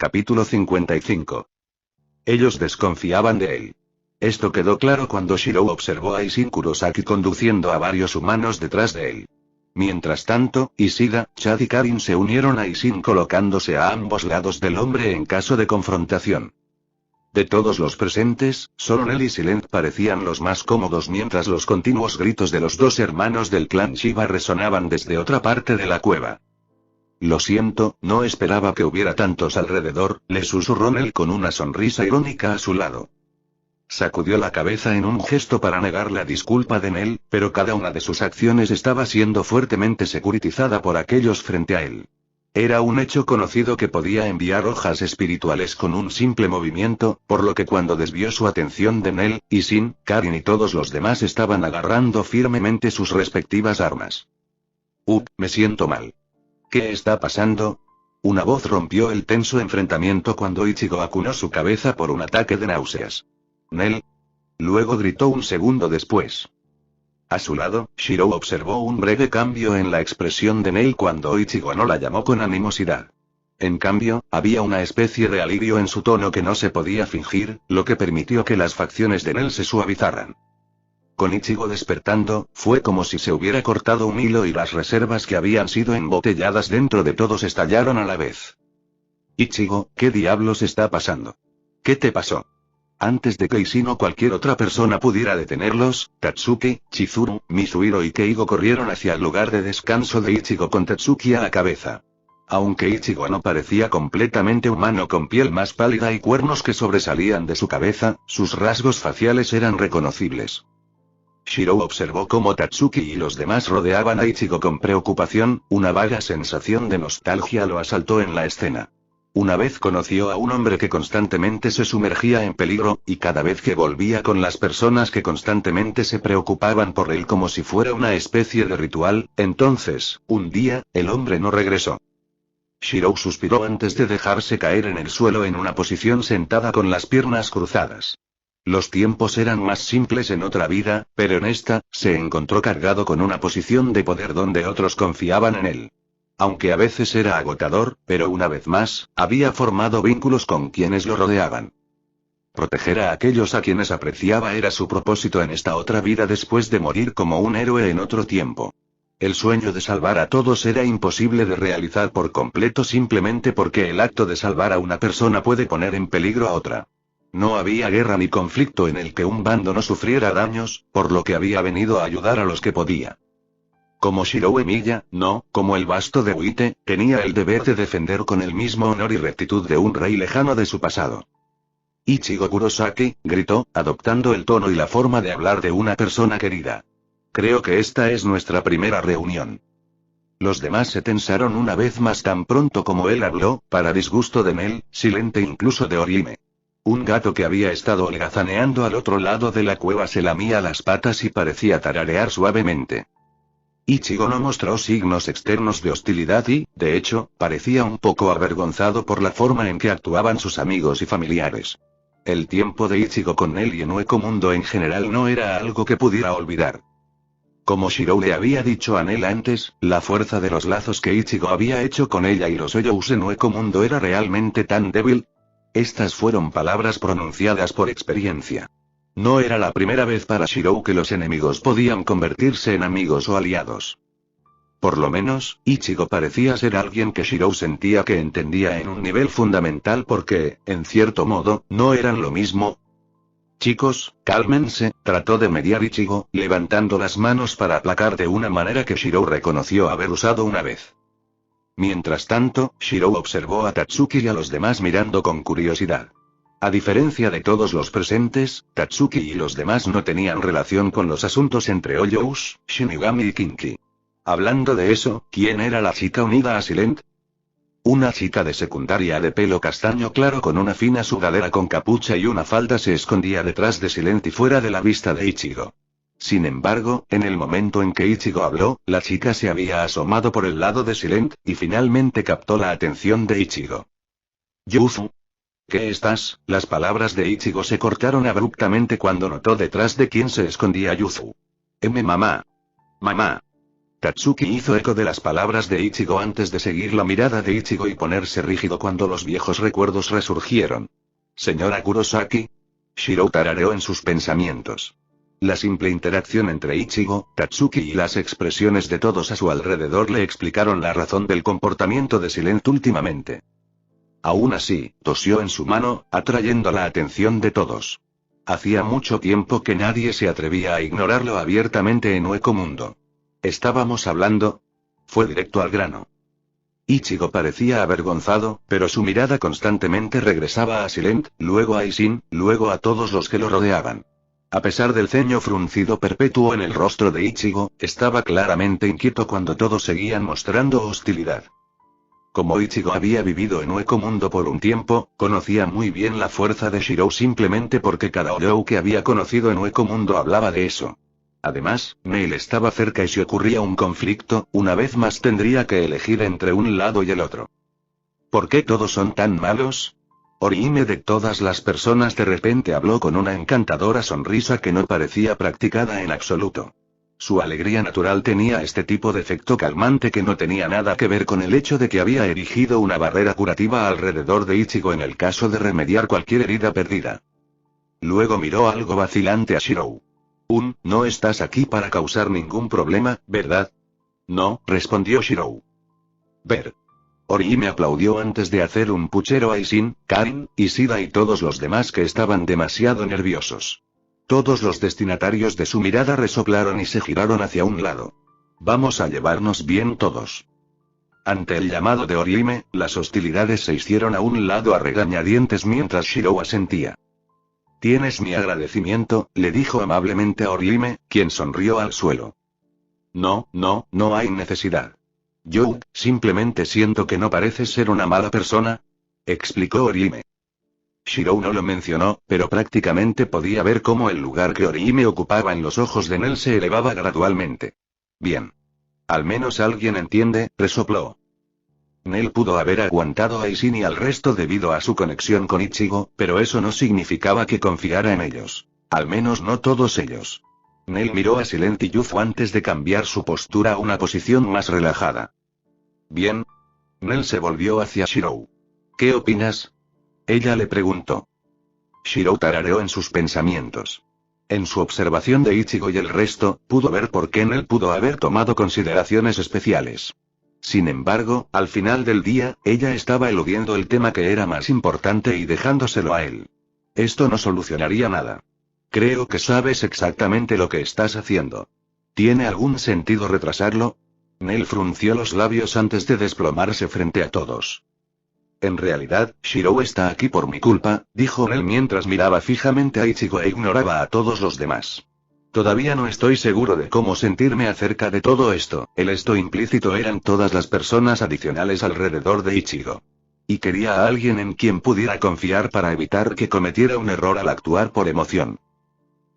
Capítulo 55. Ellos desconfiaban de él. Esto quedó claro cuando Shirou observó a Isshin Kurosaki conduciendo a varios humanos detrás de él. Mientras tanto, Ishida, Chad y Karin se unieron a Isshin colocándose a ambos lados del hombre en caso de confrontación. De todos los presentes, solo Nell y Silent parecían los más cómodos mientras los continuos gritos de los dos hermanos del clan Shiba resonaban desde otra parte de la cueva. Lo siento, no esperaba que hubiera tantos alrededor, le susurró Nell con una sonrisa irónica a su lado. Sacudió la cabeza en un gesto para negar la disculpa de Nell, pero cada una de sus acciones estaba siendo fuertemente securitizada por aquellos frente a él. Era un hecho conocido que podía enviar hojas espirituales con un simple movimiento, por lo que cuando desvió su atención de Nell, Isshin, Karin y todos los demás estaban agarrando firmemente sus respectivas armas. Me siento mal. ¿Qué está pasando? Una voz rompió el tenso enfrentamiento cuando Ichigo acunó su cabeza por un ataque de náuseas. Nell. Luego gritó un segundo después. A su lado, Shirou observó un breve cambio en la expresión de Nell cuando Ichigo no la llamó con animosidad. En cambio, había una especie de alivio en su tono que no se podía fingir, lo que permitió que las facciones de Nell se suavizaran. Con Ichigo despertando, fue como si se hubiera cortado un hilo y las reservas que habían sido embotelladas dentro de todos estallaron a la vez. Ichigo, ¿qué diablos está pasando? ¿Qué te pasó? Antes de que Isshin o cualquier otra persona pudiera detenerlos, Tatsuki, Chizuru, Mizuhiro y Keigo corrieron hacia el lugar de descanso de Ichigo con Tatsuki a la cabeza. Aunque Ichigo no parecía completamente humano con piel más pálida y cuernos que sobresalían de su cabeza, sus rasgos faciales eran reconocibles. Shirou observó cómo Tatsuki y los demás rodeaban a Ichigo con preocupación, una vaga sensación de nostalgia lo asaltó en la escena. Una vez conoció a un hombre que constantemente se sumergía en peligro, y cada vez que volvía con las personas que constantemente se preocupaban por él como si fuera una especie de ritual, entonces, un día, el hombre no regresó. Shirou suspiró antes de dejarse caer en el suelo en una posición sentada con las piernas cruzadas. Los tiempos eran más simples en otra vida, pero en esta, se encontró cargado con una posición de poder donde otros confiaban en él. Aunque a veces era agotador, pero una vez más, había formado vínculos con quienes lo rodeaban. Proteger a aquellos a quienes apreciaba era su propósito en esta otra vida después de morir como un héroe en otro tiempo. El sueño de salvar a todos era imposible de realizar por completo simplemente porque el acto de salvar a una persona puede poner en peligro a otra. No había guerra ni conflicto en el que un bando no sufriera daños, por lo que había venido a ayudar a los que podía. Como Shirou Emiya, no, como el basto de Uite, tenía el deber de defender con el mismo honor y rectitud de un rey lejano de su pasado. Ichigo Kurosaki, gritó, adoptando el tono y la forma de hablar de una persona querida. Creo que esta es nuestra primera reunión. Los demás se tensaron una vez más tan pronto como él habló, para disgusto de Nell, Silent e incluso de Orihime. Un gato que había estado holgazaneando al otro lado de la cueva se lamía las patas y parecía tararear suavemente. Ichigo no mostró signos externos de hostilidad y, de hecho, parecía un poco avergonzado por la forma en que actuaban sus amigos y familiares. El tiempo de Ichigo con Nell y en Ueco-Mundo en general no era algo que pudiera olvidar. Como Shirou le había dicho a Nell antes, la fuerza de los lazos que Ichigo había hecho con ella y los Hoyous en Ueco-Mundo era realmente tan débil. Estas fueron palabras pronunciadas por experiencia. No era la primera vez para Shirou que los enemigos podían convertirse en amigos o aliados. Por lo menos, Ichigo parecía ser alguien que Shirou sentía que entendía en un nivel fundamental porque, en cierto modo, no eran lo mismo. Chicos, cálmense, trató de mediar Ichigo, levantando las manos para aplacar de una manera que Shirou reconoció haber usado una vez. Mientras tanto, Shirou observó a Tatsuki y a los demás mirando con curiosidad. A diferencia de todos los presentes, Tatsuki y los demás no tenían relación con los asuntos entre Hoyous, Shinigami y Kinki. Hablando de eso, ¿quién era la chica unida a Silent? Una chica de secundaria de pelo castaño claro con una fina sudadera con capucha y una falda se escondía detrás de Silent y fuera de la vista de Ichigo. Sin embargo, en el momento en que Ichigo habló, la chica se había asomado por el lado de Silent, y finalmente captó la atención de Ichigo. Yuzu. ¿Qué estás? Las palabras de Ichigo se cortaron abruptamente cuando notó detrás de quién se escondía Yuzu. Mamá. Mamá. Tatsuki hizo eco de las palabras de Ichigo antes de seguir la mirada de Ichigo y ponerse rígido cuando los viejos recuerdos resurgieron. Señora Kurosaki. Shirou tarareó en sus pensamientos. La simple interacción entre Ichigo, Tatsuki y las expresiones de todos a su alrededor le explicaron la razón del comportamiento de Silent últimamente. Aún así, tosió en su mano, atrayendo la atención de todos. Hacía mucho tiempo que nadie se atrevía a ignorarlo abiertamente en Hueco Mundo. ¿Estábamos hablando? Fue directo al grano. Ichigo parecía avergonzado, pero su mirada constantemente regresaba a Silent, luego a Isin, luego a todos los que lo rodeaban. A pesar del ceño fruncido perpetuo en el rostro de Ichigo, estaba claramente inquieto cuando todos seguían mostrando hostilidad. Como Ichigo había vivido en Hueco Mundo por un tiempo, conocía muy bien la fuerza de Shirou simplemente porque cada Oryou que había conocido en Hueco Mundo hablaba de eso. Además, Neil estaba cerca y si ocurría un conflicto, una vez más tendría que elegir entre un lado y el otro. ¿Por qué todos son tan malos? Orihime de todas las personas de repente habló con una encantadora sonrisa que no parecía practicada en absoluto. Su alegría natural tenía este tipo de efecto calmante que no tenía nada que ver con el hecho de que había erigido una barrera curativa alrededor de Ichigo en el caso de remediar cualquier herida perdida. Luego miró algo vacilante a Shirou. No estás aquí para causar ningún problema, ¿verdad? No, respondió Shirou. Ver. Orihime aplaudió antes de hacer un puchero a Isin, Karin, Ishida y todos los demás que estaban demasiado nerviosos. Todos los destinatarios de su mirada resoplaron y se giraron hacia un lado. Vamos a llevarnos bien todos. Ante el llamado de Orihime, las hostilidades se hicieron a un lado a regañadientes mientras Shirou asentía. Tienes mi agradecimiento, le dijo amablemente a Orihime, quien sonrió al suelo. No hay necesidad. Yo, simplemente siento que no pareces ser una mala persona, explicó Orihime. Shirou no lo mencionó, pero prácticamente podía ver cómo el lugar que Orihime ocupaba en los ojos de Nel se elevaba gradualmente. Bien. Al menos alguien entiende, resopló. Nel pudo haber aguantado a Isin y al resto debido a su conexión con Ichigo, pero eso no significaba que confiara en ellos. Al menos no todos ellos. Nel miró a Silent y Yuzu antes de cambiar su postura a una posición más relajada. Bien. Nel se volvió hacia Shirou. ¿Qué opinas? Ella le preguntó. Shirou tarareó en sus pensamientos. En su observación de Ichigo y el resto, pudo ver por qué Nel pudo haber tomado consideraciones especiales. Sin embargo, al final del día, ella estaba eludiendo el tema que era más importante y dejándoselo a él. Esto no solucionaría nada. Creo que sabes exactamente lo que estás haciendo. ¿Tiene algún sentido retrasarlo? Nel frunció los labios antes de desplomarse frente a todos. En realidad, Shirou está aquí por mi culpa, dijo Nel mientras miraba fijamente a Ichigo e ignoraba a todos los demás. Todavía no estoy seguro de cómo sentirme acerca de todo esto. El esto implícito eran todas las personas adicionales alrededor de Ichigo. Y quería a alguien en quien pudiera confiar para evitar que cometiera un error al actuar por emoción.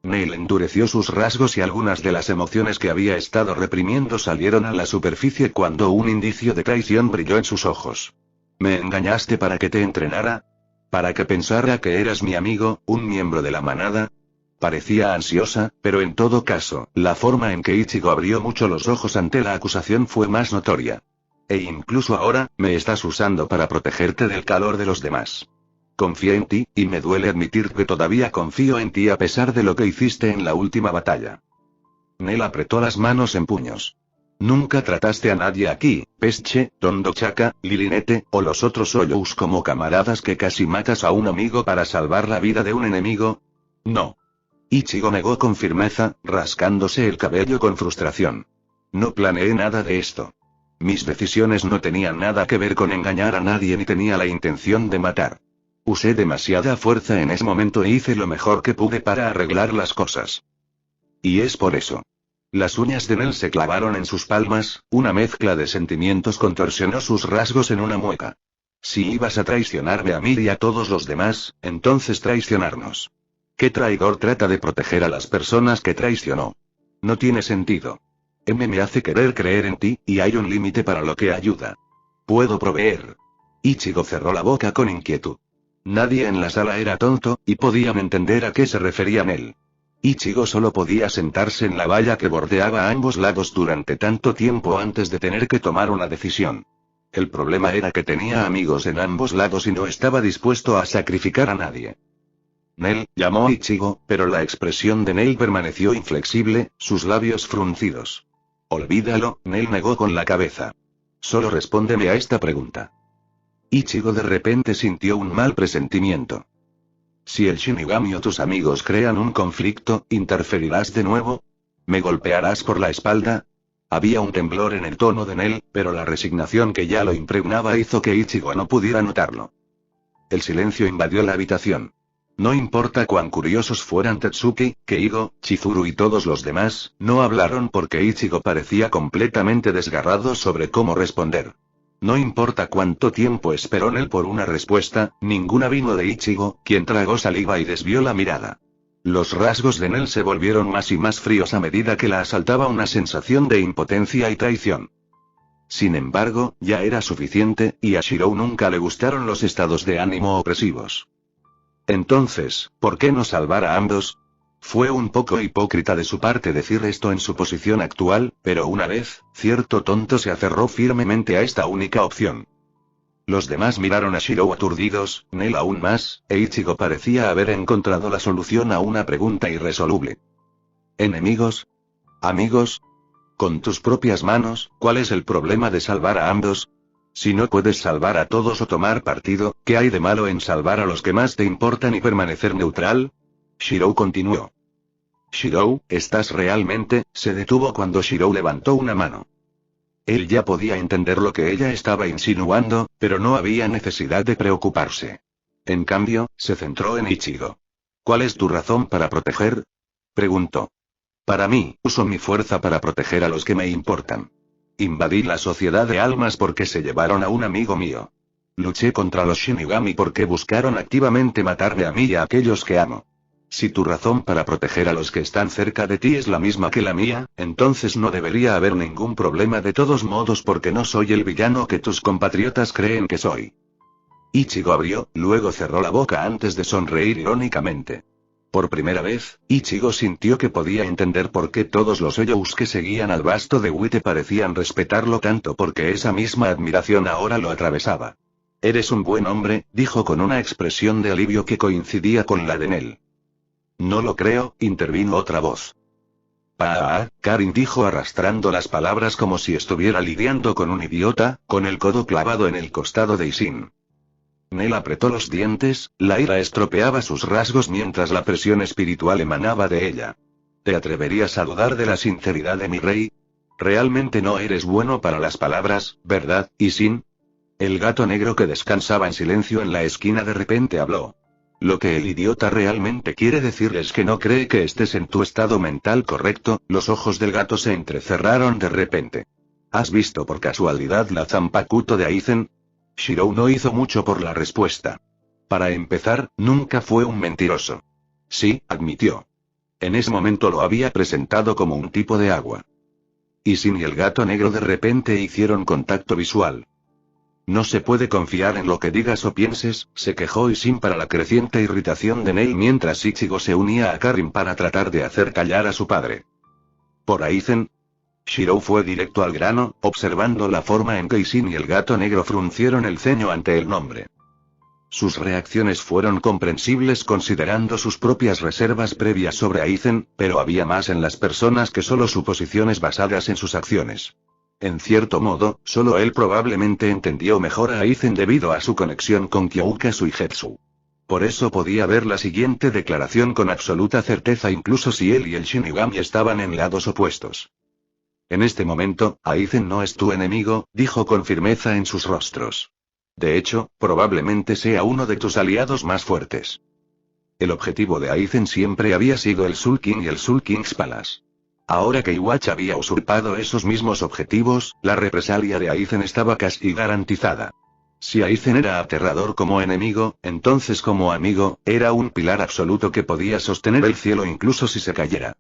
Neil endureció sus rasgos y algunas de las emociones que había estado reprimiendo salieron a la superficie cuando un indicio de traición brilló en sus ojos. ¿Me engañaste para que te entrenara? ¿Para que pensara que eras mi amigo, un miembro de la manada? Parecía ansiosa, pero en todo caso, la forma en que Ichigo abrió mucho los ojos ante la acusación fue más notoria. E incluso ahora, me estás usando para protegerte del calor de los demás. Confié en ti, y me duele admitir que todavía confío en ti a pesar de lo que hiciste en la última batalla. Nel apretó las manos en puños. Nunca trataste a nadie aquí, Pesche, Tondo Chaka, Lilinete, o los otros Oyous como camaradas que casi matas a un amigo para salvar la vida de un enemigo. No. Ichigo negó con firmeza, rascándose el cabello con frustración. No planeé nada de esto. Mis decisiones no tenían nada que ver con engañar a nadie ni tenía la intención de matar. Usé demasiada fuerza en ese momento e hice lo mejor que pude para arreglar las cosas. Y es por eso. Las uñas de Nel se clavaron en sus palmas, una mezcla de sentimientos contorsionó sus rasgos en una mueca. Si ibas a traicionarme a mí y a todos los demás, entonces traicionarnos. ¿Qué traidor trata de proteger a las personas que traicionó? No tiene sentido. Me hace querer creer en ti, y hay un límite para lo que ayuda. Puedo proveer. Ichigo cerró la boca con inquietud. Nadie en la sala era tonto, y podían entender a qué se refería Nel. Ichigo solo podía sentarse en la valla que bordeaba a ambos lados durante tanto tiempo antes de tener que tomar una decisión. El problema era que tenía amigos en ambos lados y no estaba dispuesto a sacrificar a nadie. Nel, llamó a Ichigo, pero la expresión de Nel permaneció inflexible, sus labios fruncidos. Olvídalo, Nel negó con la cabeza. Solo respóndeme a esta pregunta. Ichigo de repente sintió un mal presentimiento. Si el Shinigami o tus amigos crean un conflicto, ¿interferirás de nuevo? ¿Me golpearás por la espalda? Había un temblor en el tono de Nel, pero la resignación que ya lo impregnaba hizo que Ichigo no pudiera notarlo. El silencio invadió la habitación. No importa cuán curiosos fueran Tetsuki, Keigo, Chizuru y todos los demás, no hablaron porque Ichigo parecía completamente desgarrado sobre cómo responder. No importa cuánto tiempo esperó Nel por una respuesta, ninguna vino de Ichigo, quien tragó saliva y desvió la mirada. Los rasgos de Nel se volvieron más y más fríos a medida que la asaltaba una sensación de impotencia y traición. Sin embargo, ya era suficiente, y a Shirou nunca le gustaron los estados de ánimo opresivos. Entonces, ¿por qué no salvar a ambos? Fue un poco hipócrita de su parte decir esto en su posición actual, pero una vez, cierto tonto se aferró firmemente a esta única opción. Los demás miraron a Shirou aturdidos, Nel aún más, e Ichigo parecía haber encontrado la solución a una pregunta irresoluble. ¿Enemigos? ¿Amigos? Con tus propias manos, ¿cuál es el problema de salvar a ambos? Si no puedes salvar a todos o tomar partido, ¿qué hay de malo en salvar a los que más te importan y permanecer neutral? Shirou continuó. Shirou, ¿estás realmente? Se detuvo cuando Shirou levantó una mano. Él ya podía entender lo que ella estaba insinuando, pero no había necesidad de preocuparse. En cambio, se centró en Ichigo. ¿Cuál es tu razón para proteger? Preguntó. Para mí, uso mi fuerza para proteger a los que me importan. Invadí la sociedad de almas porque se llevaron a un amigo mío. Luché contra los Shinigami porque buscaron activamente matarme a mí y a aquellos que amo. Si tu razón para proteger a los que están cerca de ti es la misma que la mía, entonces no debería haber ningún problema de todos modos porque no soy el villano que tus compatriotas creen que soy. Ichigo abrió, luego cerró la boca antes de sonreír irónicamente. Por primera vez, Ichigo sintió que podía entender por qué todos los Eiyous que seguían al basto de Wite parecían respetarlo tanto porque esa misma admiración ahora lo atravesaba. Eres un buen hombre, dijo con una expresión de alivio que coincidía con la de Nel. No lo creo, intervino otra voz. Karin dijo arrastrando las palabras como si estuviera lidiando con un idiota, con el codo clavado en el costado de Isin. Nel apretó los dientes, la ira estropeaba sus rasgos mientras la presión espiritual emanaba de ella. ¿Te atreverías a dudar de la sinceridad de mi rey? Realmente no eres bueno para las palabras, ¿verdad, Isin? El gato negro que descansaba en silencio en la esquina de repente habló. Lo que el idiota realmente quiere decir es que no cree que estés en tu estado mental correcto. Los ojos del gato se entrecerraron de repente. ¿Has visto por casualidad la Zanpakuto de Aizen? Shirou no hizo mucho por la respuesta. Para empezar, nunca fue un mentiroso. Sí, admitió. En ese momento lo había presentado como un tipo de agua. Isin y el gato negro de repente hicieron contacto visual. No se puede confiar en lo que digas o pienses, se quejó Isin para la creciente irritación de Nel mientras Ichigo se unía a Karin para tratar de hacer callar a su padre. ¿Por Aizen? Shirou fue directo al grano, observando la forma en que Isin y el gato negro fruncieron el ceño ante el nombre. Sus reacciones fueron comprensibles considerando sus propias reservas previas sobre Aizen, pero había más en las personas que solo suposiciones basadas en sus acciones. En cierto modo, solo él probablemente entendió mejor a Aizen debido a su conexión con Kyouka Suigetsu. Por eso podía ver la siguiente declaración con absoluta certeza incluso si él y el Shinigami estaban en lados opuestos. En este momento, Aizen no es tu enemigo, dijo con firmeza en sus rostros. De hecho, probablemente sea uno de tus aliados más fuertes. El objetivo de Aizen siempre había sido el Soul King y el Soul King's Palace. Ahora que Iwatch había usurpado esos mismos objetivos, la represalia de Aizen estaba casi garantizada. Si Aizen era aterrador como enemigo, entonces como amigo, era un pilar absoluto que podía sostener el cielo incluso si se cayera.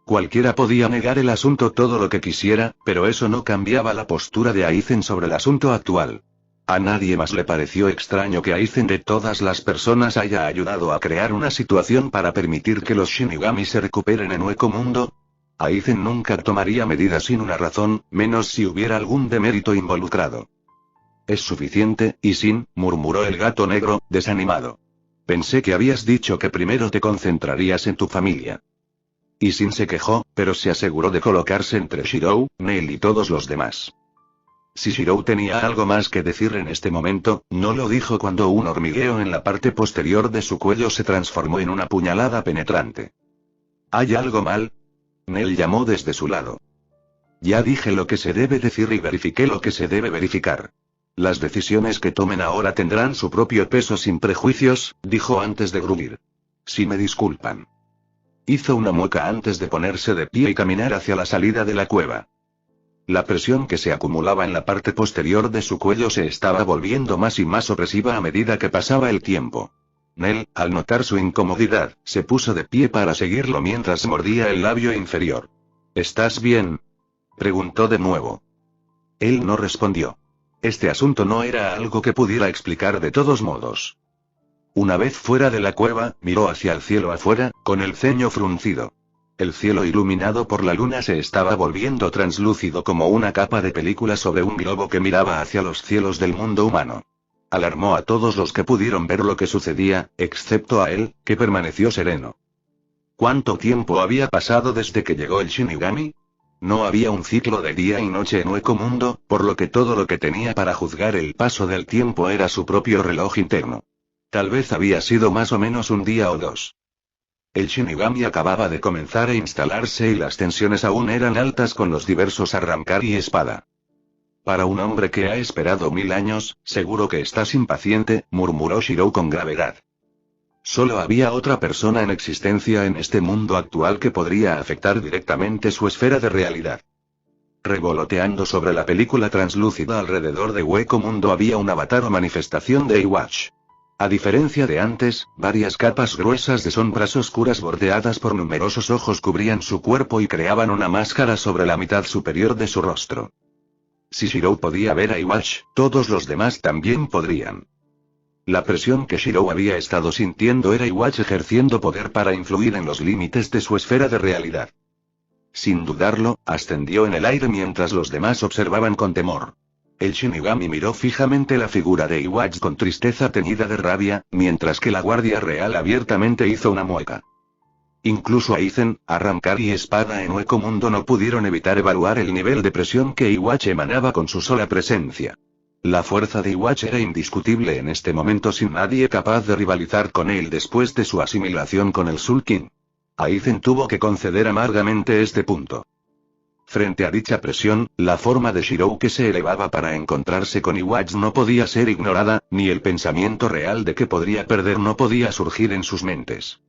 Cualquiera podía negar el asunto todo lo que quisiera, pero eso no cambiaba la postura de Aizen sobre el asunto actual. A nadie más le pareció extraño que Aizen de todas las personas haya ayudado a crear una situación para permitir que los Shinigami se recuperen en Hueco Mundo. Aizen nunca tomaría medidas sin una razón, menos si hubiera algún demérito involucrado. Es suficiente, Aizen, murmuró el gato negro, desanimado. Pensé que habías dicho que primero te concentrarías en tu familia. Aizen se quejó, pero se aseguró de colocarse entre Shirou, Neil y todos los demás. Si Shirou tenía algo más que decir en este momento, no lo dijo cuando un hormigueo en la parte posterior de su cuello se transformó en una puñalada penetrante. ¿Hay algo mal? Neil llamó desde su lado. Ya dije lo que se debe decir y verifiqué lo que se debe verificar. Las decisiones que tomen ahora tendrán su propio peso sin prejuicios, dijo antes de gruñir. Si me disculpan. Hizo una mueca antes de ponerse de pie y caminar hacia la salida de la cueva. La presión que se acumulaba en la parte posterior de su cuello se estaba volviendo más y más opresiva a medida que pasaba el tiempo. Nell, al notar su incomodidad, se puso de pie para seguirlo mientras mordía el labio inferior. ¿Estás bien?, preguntó de nuevo. Él no respondió. Este asunto no era algo que pudiera explicar de todos modos. Una vez fuera de la cueva, miró hacia el cielo afuera, con el ceño fruncido. El cielo iluminado por la luna se estaba volviendo translúcido como una capa de película sobre un globo que miraba hacia los cielos del mundo humano. Alarmó a todos los que pudieron ver lo que sucedía, excepto a él, que permaneció sereno. ¿Cuánto tiempo había pasado desde que llegó el Shinigami? No había un ciclo de día y noche en Hueco Mundo, por lo que todo lo que tenía para juzgar el paso del tiempo era su propio reloj interno. Tal vez había sido más o menos un día o dos. El Shinigami acababa de comenzar a instalarse y las tensiones aún eran altas con los diversos arrancar y espada. Para un hombre que ha esperado 1000 años, seguro que estás impaciente, murmuró Shirou con gravedad. Solo había otra persona en existencia en este mundo actual que podría afectar directamente su esfera de realidad. Revoloteando sobre la película translúcida alrededor de Hueco Mundo había un avatar o manifestación de Iwatch. A diferencia de antes, varias capas gruesas de sombras oscuras bordeadas por numerosos ojos cubrían su cuerpo y creaban una máscara sobre la mitad superior de su rostro. Si Shirou podía ver a Iwatch, todos los demás también podrían. La presión que Shirou había estado sintiendo era Iwatch ejerciendo poder para influir en los límites de su esfera de realidad. Sin dudarlo, ascendió en el aire mientras los demás observaban con temor. El Shinigami miró fijamente la figura de Iwatch con tristeza teñida de rabia, mientras que la Guardia Real abiertamente hizo una mueca. Incluso Aizen, Arrancar y Espada en Hueco Mundo no pudieron evitar evaluar el nivel de presión que Iwatch emanaba con su sola presencia. La fuerza de Iwatch era indiscutible en este momento sin nadie capaz de rivalizar con él después de su asimilación con el Soul King. Aizen tuvo que conceder amargamente este punto. Frente a dicha presión, la forma de Shirou que se elevaba para encontrarse con Iwatch no podía ser ignorada, ni el pensamiento real de que podría perder no podía surgir en sus mentes.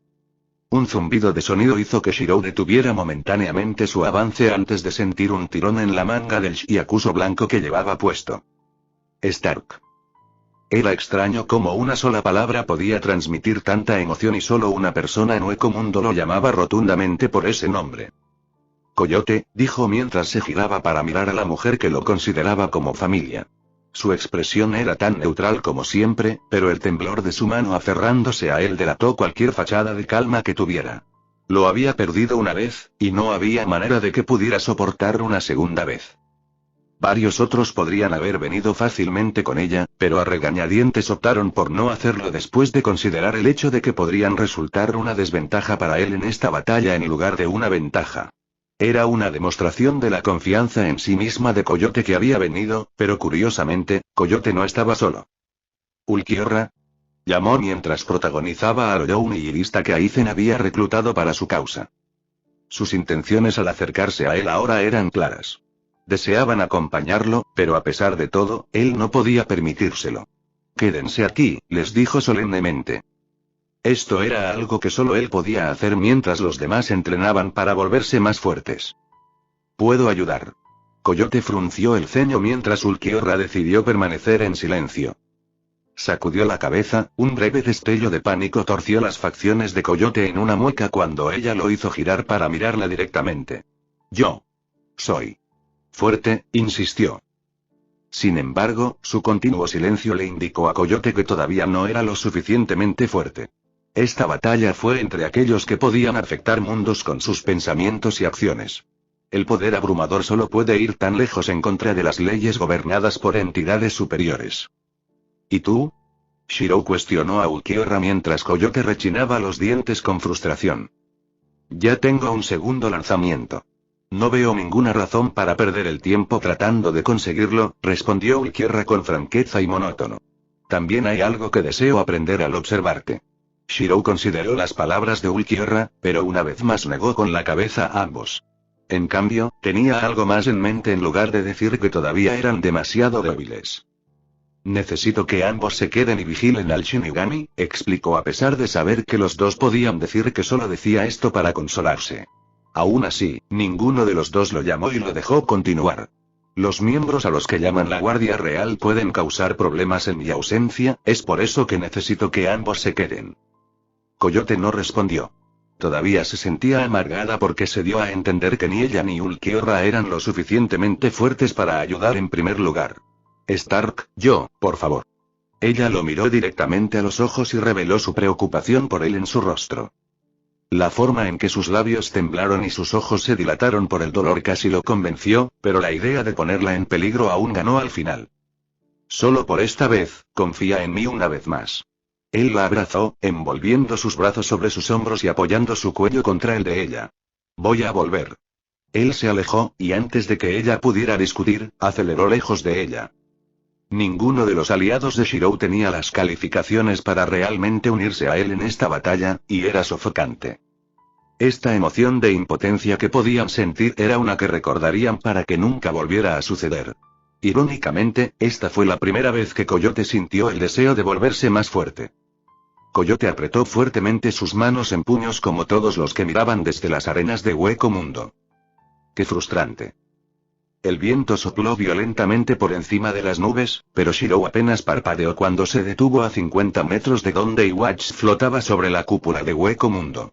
Un zumbido de sonido hizo que Shirou detuviera momentáneamente su avance antes de sentir un tirón en la manga del Shyakuso blanco que llevaba puesto. Stark. Era extraño cómo una sola palabra podía transmitir tanta emoción y solo una persona en Hueco Mundo lo llamaba rotundamente por ese nombre. Coyote, dijo mientras se giraba para mirar a la mujer que lo consideraba como familia. Su expresión era tan neutral como siempre, pero el temblor de su mano aferrándose a él delató cualquier fachada de calma que tuviera. Lo había perdido una vez, y no había manera de que pudiera soportar una segunda vez. Varios otros podrían haber venido fácilmente con ella, pero a regañadientes optaron por no hacerlo después de considerar el hecho de que podrían resultar una desventaja para él en esta batalla en lugar de una ventaja. Era una demostración de la confianza en sí misma de Coyote que había venido, pero curiosamente, Coyote no estaba solo. «Ulquiorra», llamó mientras protagonizaba a Oroyoun y Irista que Aizen había reclutado para su causa. Sus intenciones al acercarse a él ahora eran claras. Deseaban acompañarlo, pero a pesar de todo, él no podía permitírselo. «Quédense aquí», les dijo solemnemente. Esto era algo que solo él podía hacer mientras los demás entrenaban para volverse más fuertes. «Puedo ayudar». Coyote frunció el ceño mientras Ulquiorra decidió permanecer en silencio. Sacudió la cabeza, un breve destello de pánico torció las facciones de Coyote en una mueca cuando ella lo hizo girar para mirarla directamente. «Yo soy fuerte», insistió. Sin embargo, su continuo silencio le indicó a Coyote que todavía no era lo suficientemente fuerte. Esta batalla fue entre aquellos que podían afectar mundos con sus pensamientos y acciones. El poder abrumador solo puede ir tan lejos en contra de las leyes gobernadas por entidades superiores. ¿Y tú? Shirou cuestionó a Ulquiorra mientras Coyote rechinaba los dientes con frustración. Ya tengo un segundo lanzamiento. No veo ninguna razón para perder el tiempo tratando de conseguirlo, respondió Ulquiorra con franqueza y monótono. También hay algo que deseo aprender al observarte. Shirou consideró las palabras de Ulquiorra, pero una vez más negó con la cabeza a ambos. En cambio, tenía algo más en mente en lugar de decir que todavía eran demasiado débiles. Necesito que ambos se queden y vigilen al Shinigami, explicó a pesar de saber que los dos podían decir que solo decía esto para consolarse. Aún así, ninguno de los dos lo llamó y lo dejó continuar. Los miembros a los que llaman la Guardia Real pueden causar problemas en mi ausencia, es por eso que necesito que ambos se queden. Coyote no respondió. Todavía se sentía amargada porque se dio a entender que ni ella ni Ulquiorra eran lo suficientemente fuertes para ayudar en primer lugar. Stark, yo, por favor. Ella lo miró directamente a los ojos y reveló su preocupación por él en su rostro. La forma en que sus labios temblaron y sus ojos se dilataron por el dolor casi lo convenció, pero la idea de ponerla en peligro aún ganó al final. Solo por esta vez, confía en mí una vez más. Él la abrazó, envolviendo sus brazos sobre sus hombros y apoyando su cuello contra el de ella. Voy a volver. Él se alejó, y antes de que ella pudiera discutir, aceleró lejos de ella. Ninguno de los aliados de Shirou tenía las calificaciones para realmente unirse a él en esta batalla, y era sofocante. Esta emoción de impotencia que podían sentir era una que recordarían para que nunca volviera a suceder. Irónicamente, esta fue la primera vez que Coyote sintió el deseo de volverse más fuerte. Coyote apretó fuertemente sus manos en puños como todos los que miraban desde las arenas de Hueco Mundo. ¡Qué frustrante! El viento sopló violentamente por encima de las nubes, pero Shirou apenas parpadeó cuando se detuvo a 50 metros de donde Iwatch flotaba sobre la cúpula de Hueco Mundo.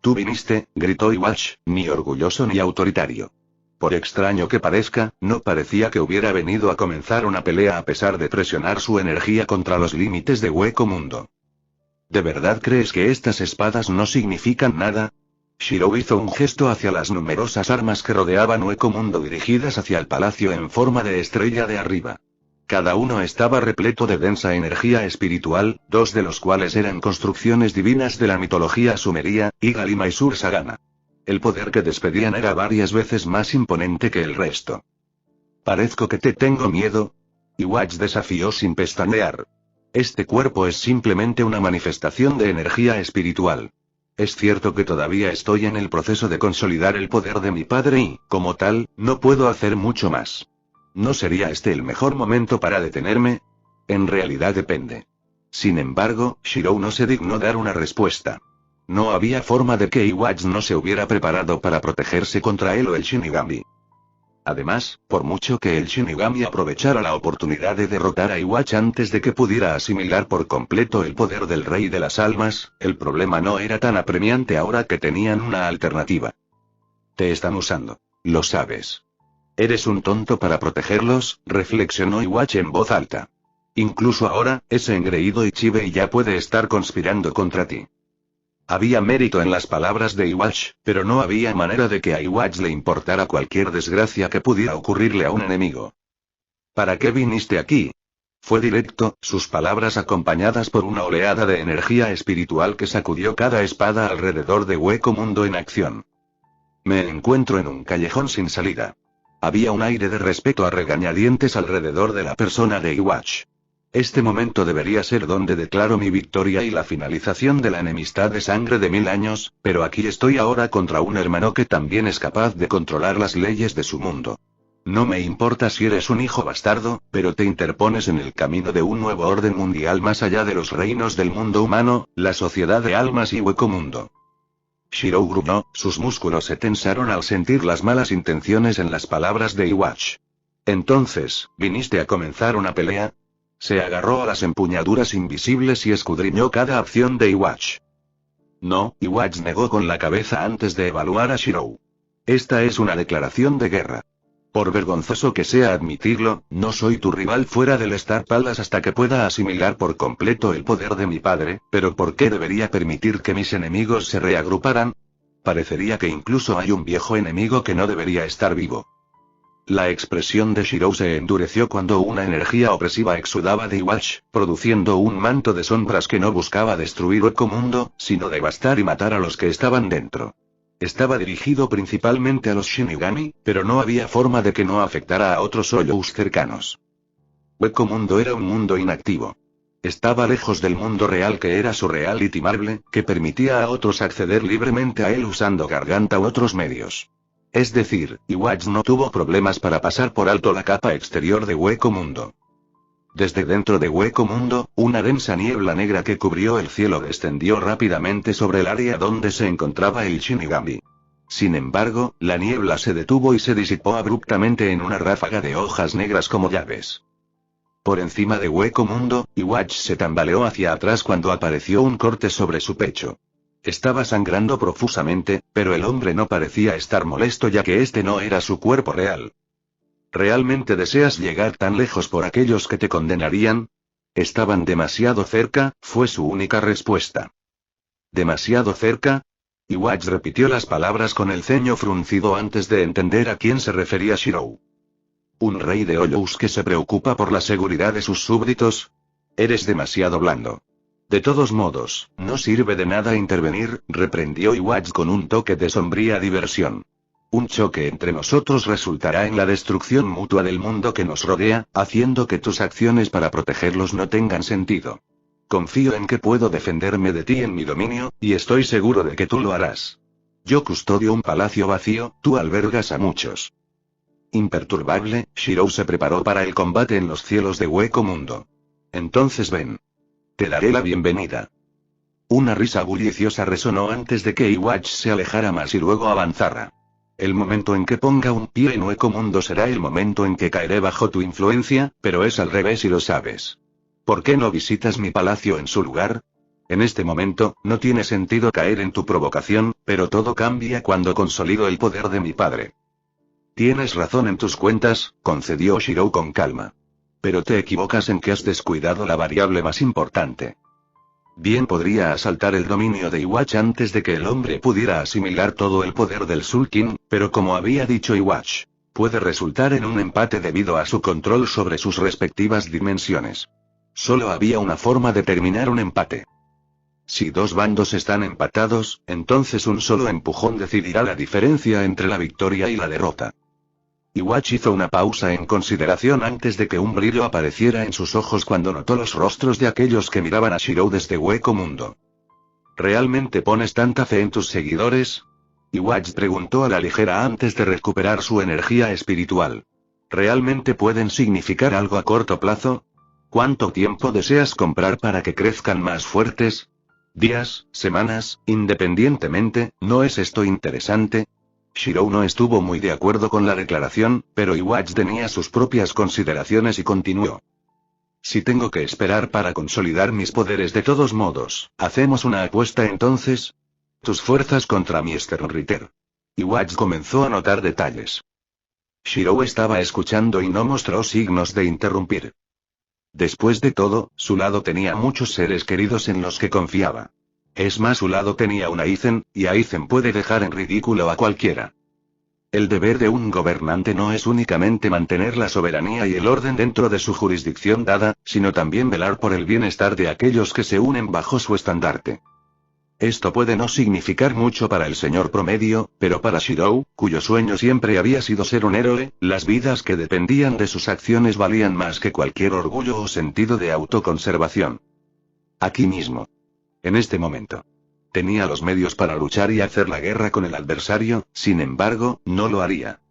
«Tú viniste», gritó Iwatch, ni orgulloso ni autoritario. Por extraño que parezca, no parecía que hubiera venido a comenzar una pelea a pesar de presionar su energía contra los límites de Hueco Mundo. ¿De verdad crees que estas espadas no significan nada? Shirou hizo un gesto hacia las numerosas armas que rodeaban Hueco Mundo dirigidas hacia el palacio en forma de estrella de arriba. Cada uno estaba repleto de densa energía espiritual, dos de los cuales eran construcciones divinas de la mitología sumeria, Igalima y Sur-Sagana. El poder que despedían era varias veces más imponente que el resto. «¿Parezco que te tengo miedo?» Iwatch desafió sin pestañear. «Este cuerpo es simplemente una manifestación de energía espiritual. Es cierto que todavía estoy en el proceso de consolidar el poder de mi padre y, como tal, no puedo hacer mucho más. ¿No sería este el mejor momento para detenerme? En realidad depende». Sin embargo, Shirou no se dignó dar una respuesta. No había forma de que Iwatch no se hubiera preparado para protegerse contra él o el Shinigami. Además, por mucho que el Shinigami aprovechara la oportunidad de derrotar a Iwatch antes de que pudiera asimilar por completo el poder del Rey de las Almas, el problema no era tan apremiante ahora que tenían una alternativa. «Te están usando. Lo sabes. Eres un tonto para protegerlos», reflexionó Iwatch en voz alta. «Incluso ahora, ese engreído Ichibei ya puede estar conspirando contra ti». Había mérito en las palabras de Iwatch, pero no había manera de que a Iwatch le importara cualquier desgracia que pudiera ocurrirle a un enemigo. «¿Para qué viniste aquí?» Fue directo, sus palabras acompañadas por una oleada de energía espiritual que sacudió cada espada alrededor de Hueco Mundo en acción. «Me encuentro en un callejón sin salida». Había un aire de respeto a regañadientes alrededor de la persona de Iwatch. Este momento debería ser donde declaro mi victoria y la finalización de la enemistad de sangre de 1000 años, pero aquí estoy ahora contra un hermano que también es capaz de controlar las leyes de su mundo. No me importa si eres un hijo bastardo, pero te interpones en el camino de un nuevo orden mundial más allá de los reinos del mundo humano, la sociedad de almas y Hueco Mundo. Shirou gruñó, sus músculos se tensaron al sentir las malas intenciones en las palabras de Iwatch. «Entonces, ¿viniste a comenzar una pelea?» Se agarró a las empuñaduras invisibles y escudriñó cada acción de Iwatch. «No», Iwatch negó con la cabeza antes de evaluar a Shirou. «Esta es una declaración de guerra». Por vergonzoso que sea admitirlo, no soy tu rival fuera del Star Palace hasta que pueda asimilar por completo el poder de mi padre, pero ¿por qué debería permitir que mis enemigos se reagruparan? Parecería que incluso hay un viejo enemigo que no debería estar vivo. La expresión de Shirou se endureció cuando una energía opresiva exudaba de Iwatch, produciendo un manto de sombras que no buscaba destruir Okomundo, sino devastar y matar a los que estaban dentro. Estaba dirigido principalmente a los Shinigami, pero no había forma de que no afectara a otros Hoyous cercanos. Okomundo era un mundo inactivo. Estaba lejos del mundo real que era surreal y timable, que permitía a otros acceder libremente a él usando garganta u otros medios. Es decir, Iwatch no tuvo problemas para pasar por alto la capa exterior de Okomundo. Desde dentro de Okomundo, una densa niebla negra que cubrió el cielo descendió rápidamente sobre el área donde se encontraba el Shinigami. Sin embargo, la niebla se detuvo y se disipó abruptamente en una ráfaga de hojas negras como llaves. Por encima de Okomundo, Iwatch se tambaleó hacia atrás cuando apareció un corte sobre su pecho. Estaba sangrando profusamente, pero el hombre no parecía estar molesto ya que este no era su cuerpo real. ¿Realmente deseas llegar tan lejos por aquellos que te condenarían? Estaban demasiado cerca, fue su única respuesta. ¿Demasiado cerca? Iwatch repitió las palabras con el ceño fruncido antes de entender a quién se refería Shirou. ¿Un rey de Hoyous que se preocupa por la seguridad de sus súbditos? Eres demasiado blando. De todos modos, no sirve de nada intervenir, reprendió Iwatch con un toque de sombría diversión. Un choque entre nosotros resultará en la destrucción mutua del mundo que nos rodea, haciendo que tus acciones para protegerlos no tengan sentido. Confío en que puedo defenderme de ti en mi dominio, y estoy seguro de que tú lo harás. Yo custodio un palacio vacío, tú albergas a muchos. Imperturbable, Shirou se preparó para el combate en los cielos de Okomundo. Entonces ven. Te daré la bienvenida. Una risa bulliciosa resonó antes de que Iwatch se alejara más y luego avanzara. El momento en que ponga un pie en Okomundo será el momento en que caeré bajo tu influencia, pero es al revés y lo sabes. ¿Por qué no visitas mi palacio en su lugar? En este momento, no tiene sentido caer en tu provocación, pero todo cambia cuando consolido el poder de mi padre. Tienes razón en tus cuentas, concedió Shirou con calma. Pero te equivocas en que has descuidado la variable más importante. Bien podría asaltar el dominio de Iwatch antes de que el hombre pudiera asimilar todo el poder del Sulking, pero como había dicho Iwatch, puede resultar en un empate debido a su control sobre sus respectivas dimensiones. Solo había una forma de terminar un empate. Si dos bandos están empatados, entonces un solo empujón decidirá la diferencia entre la victoria y la derrota. Iwatch hizo una pausa en consideración antes de que un brillo apareciera en sus ojos cuando notó los rostros de aquellos que miraban a Shirou desde Okomundo. ¿Realmente pones tanta fe en tus seguidores? Iwatch preguntó a la ligera antes de recuperar su energía espiritual. ¿Realmente pueden significar algo a corto plazo? ¿Cuánto tiempo deseas comprar para que crezcan más fuertes? ¿Días, semanas, independientemente, no es esto interesante? Shirou no estuvo muy de acuerdo con la declaración, pero Iwatch tenía sus propias consideraciones y continuó. Si tengo que esperar para consolidar mis poderes de todos modos, ¿hacemos una apuesta entonces? Tus fuerzas contra mi Sternritter. Iwatch comenzó a notar detalles. Shirou estaba escuchando y no mostró signos de interrumpir. Después de todo, su lado tenía muchos seres queridos en los que confiaba. Es más, su lado tenía una Aizen, y Aizen puede dejar en ridículo a cualquiera. El deber de un gobernante no es únicamente mantener la soberanía y el orden dentro de su jurisdicción dada, sino también velar por el bienestar de aquellos que se unen bajo su estandarte. Esto puede no significar mucho para el señor promedio, pero para Shirou, cuyo sueño siempre había sido ser un héroe, las vidas que dependían de sus acciones valían más que cualquier orgullo o sentido de autoconservación. Aquí mismo. En este momento. Tenía los medios para luchar y hacer la guerra con el adversario, sin embargo, no lo haría.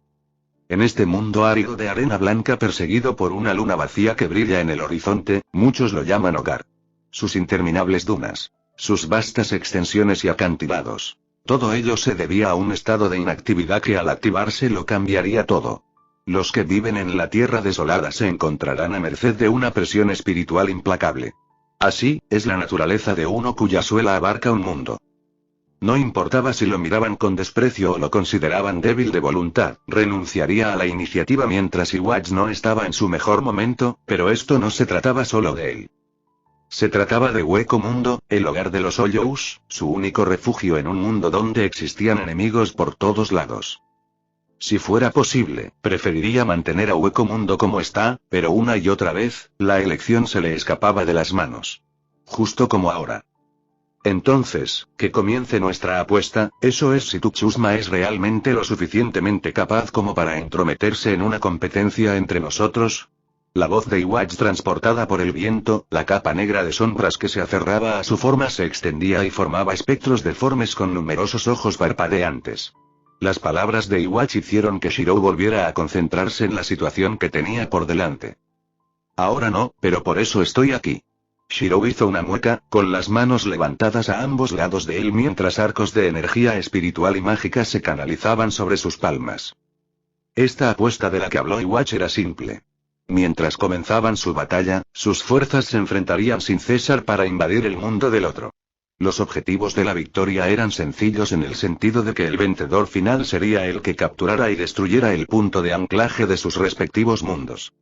En este mundo árido de arena blanca perseguido por una luna vacía que brilla en el horizonte, muchos lo llaman hogar. Sus interminables dunas. Sus vastas extensiones y acantilados. Todo ello se debía a un estado de inactividad que al activarse lo cambiaría todo. Los que viven en la tierra desolada se encontrarán a merced de una presión espiritual implacable. Así, es la naturaleza de uno cuya suela abarca un mundo. No importaba si lo miraban con desprecio o lo consideraban débil de voluntad, renunciaría a la iniciativa mientras Iwatch no estaba en su mejor momento, pero esto no se trataba solo de él. Se trataba de Hueco Mundo, el hogar de los Hoyous, su único refugio en un mundo donde existían enemigos por todos lados. Si fuera posible, preferiría mantener a Hueco Mundo como está, pero una y otra vez, la elección se le escapaba de las manos. Justo como ahora. Entonces, que comience nuestra apuesta, eso es si tu chusma es realmente lo suficientemente capaz como para entrometerse en una competencia entre nosotros. La voz de Iwatch transportada por el viento, la capa negra de sombras que se aferraba a su forma se extendía y formaba espectros deformes con numerosos ojos parpadeantes. Las palabras de Iwatch hicieron que Shirou volviera a concentrarse en la situación que tenía por delante. Ahora no, pero por eso estoy aquí. Shirou hizo una mueca, con las manos levantadas a ambos lados de él mientras arcos de energía espiritual y mágica se canalizaban sobre sus palmas. Esta apuesta de la que habló Iwatch era simple. Mientras comenzaban su batalla, sus fuerzas se enfrentarían sin cesar para invadir el mundo del otro. Los objetivos de la victoria eran sencillos en el sentido de que el vencedor final sería el que capturara y destruyera el punto de anclaje de sus respectivos mundos.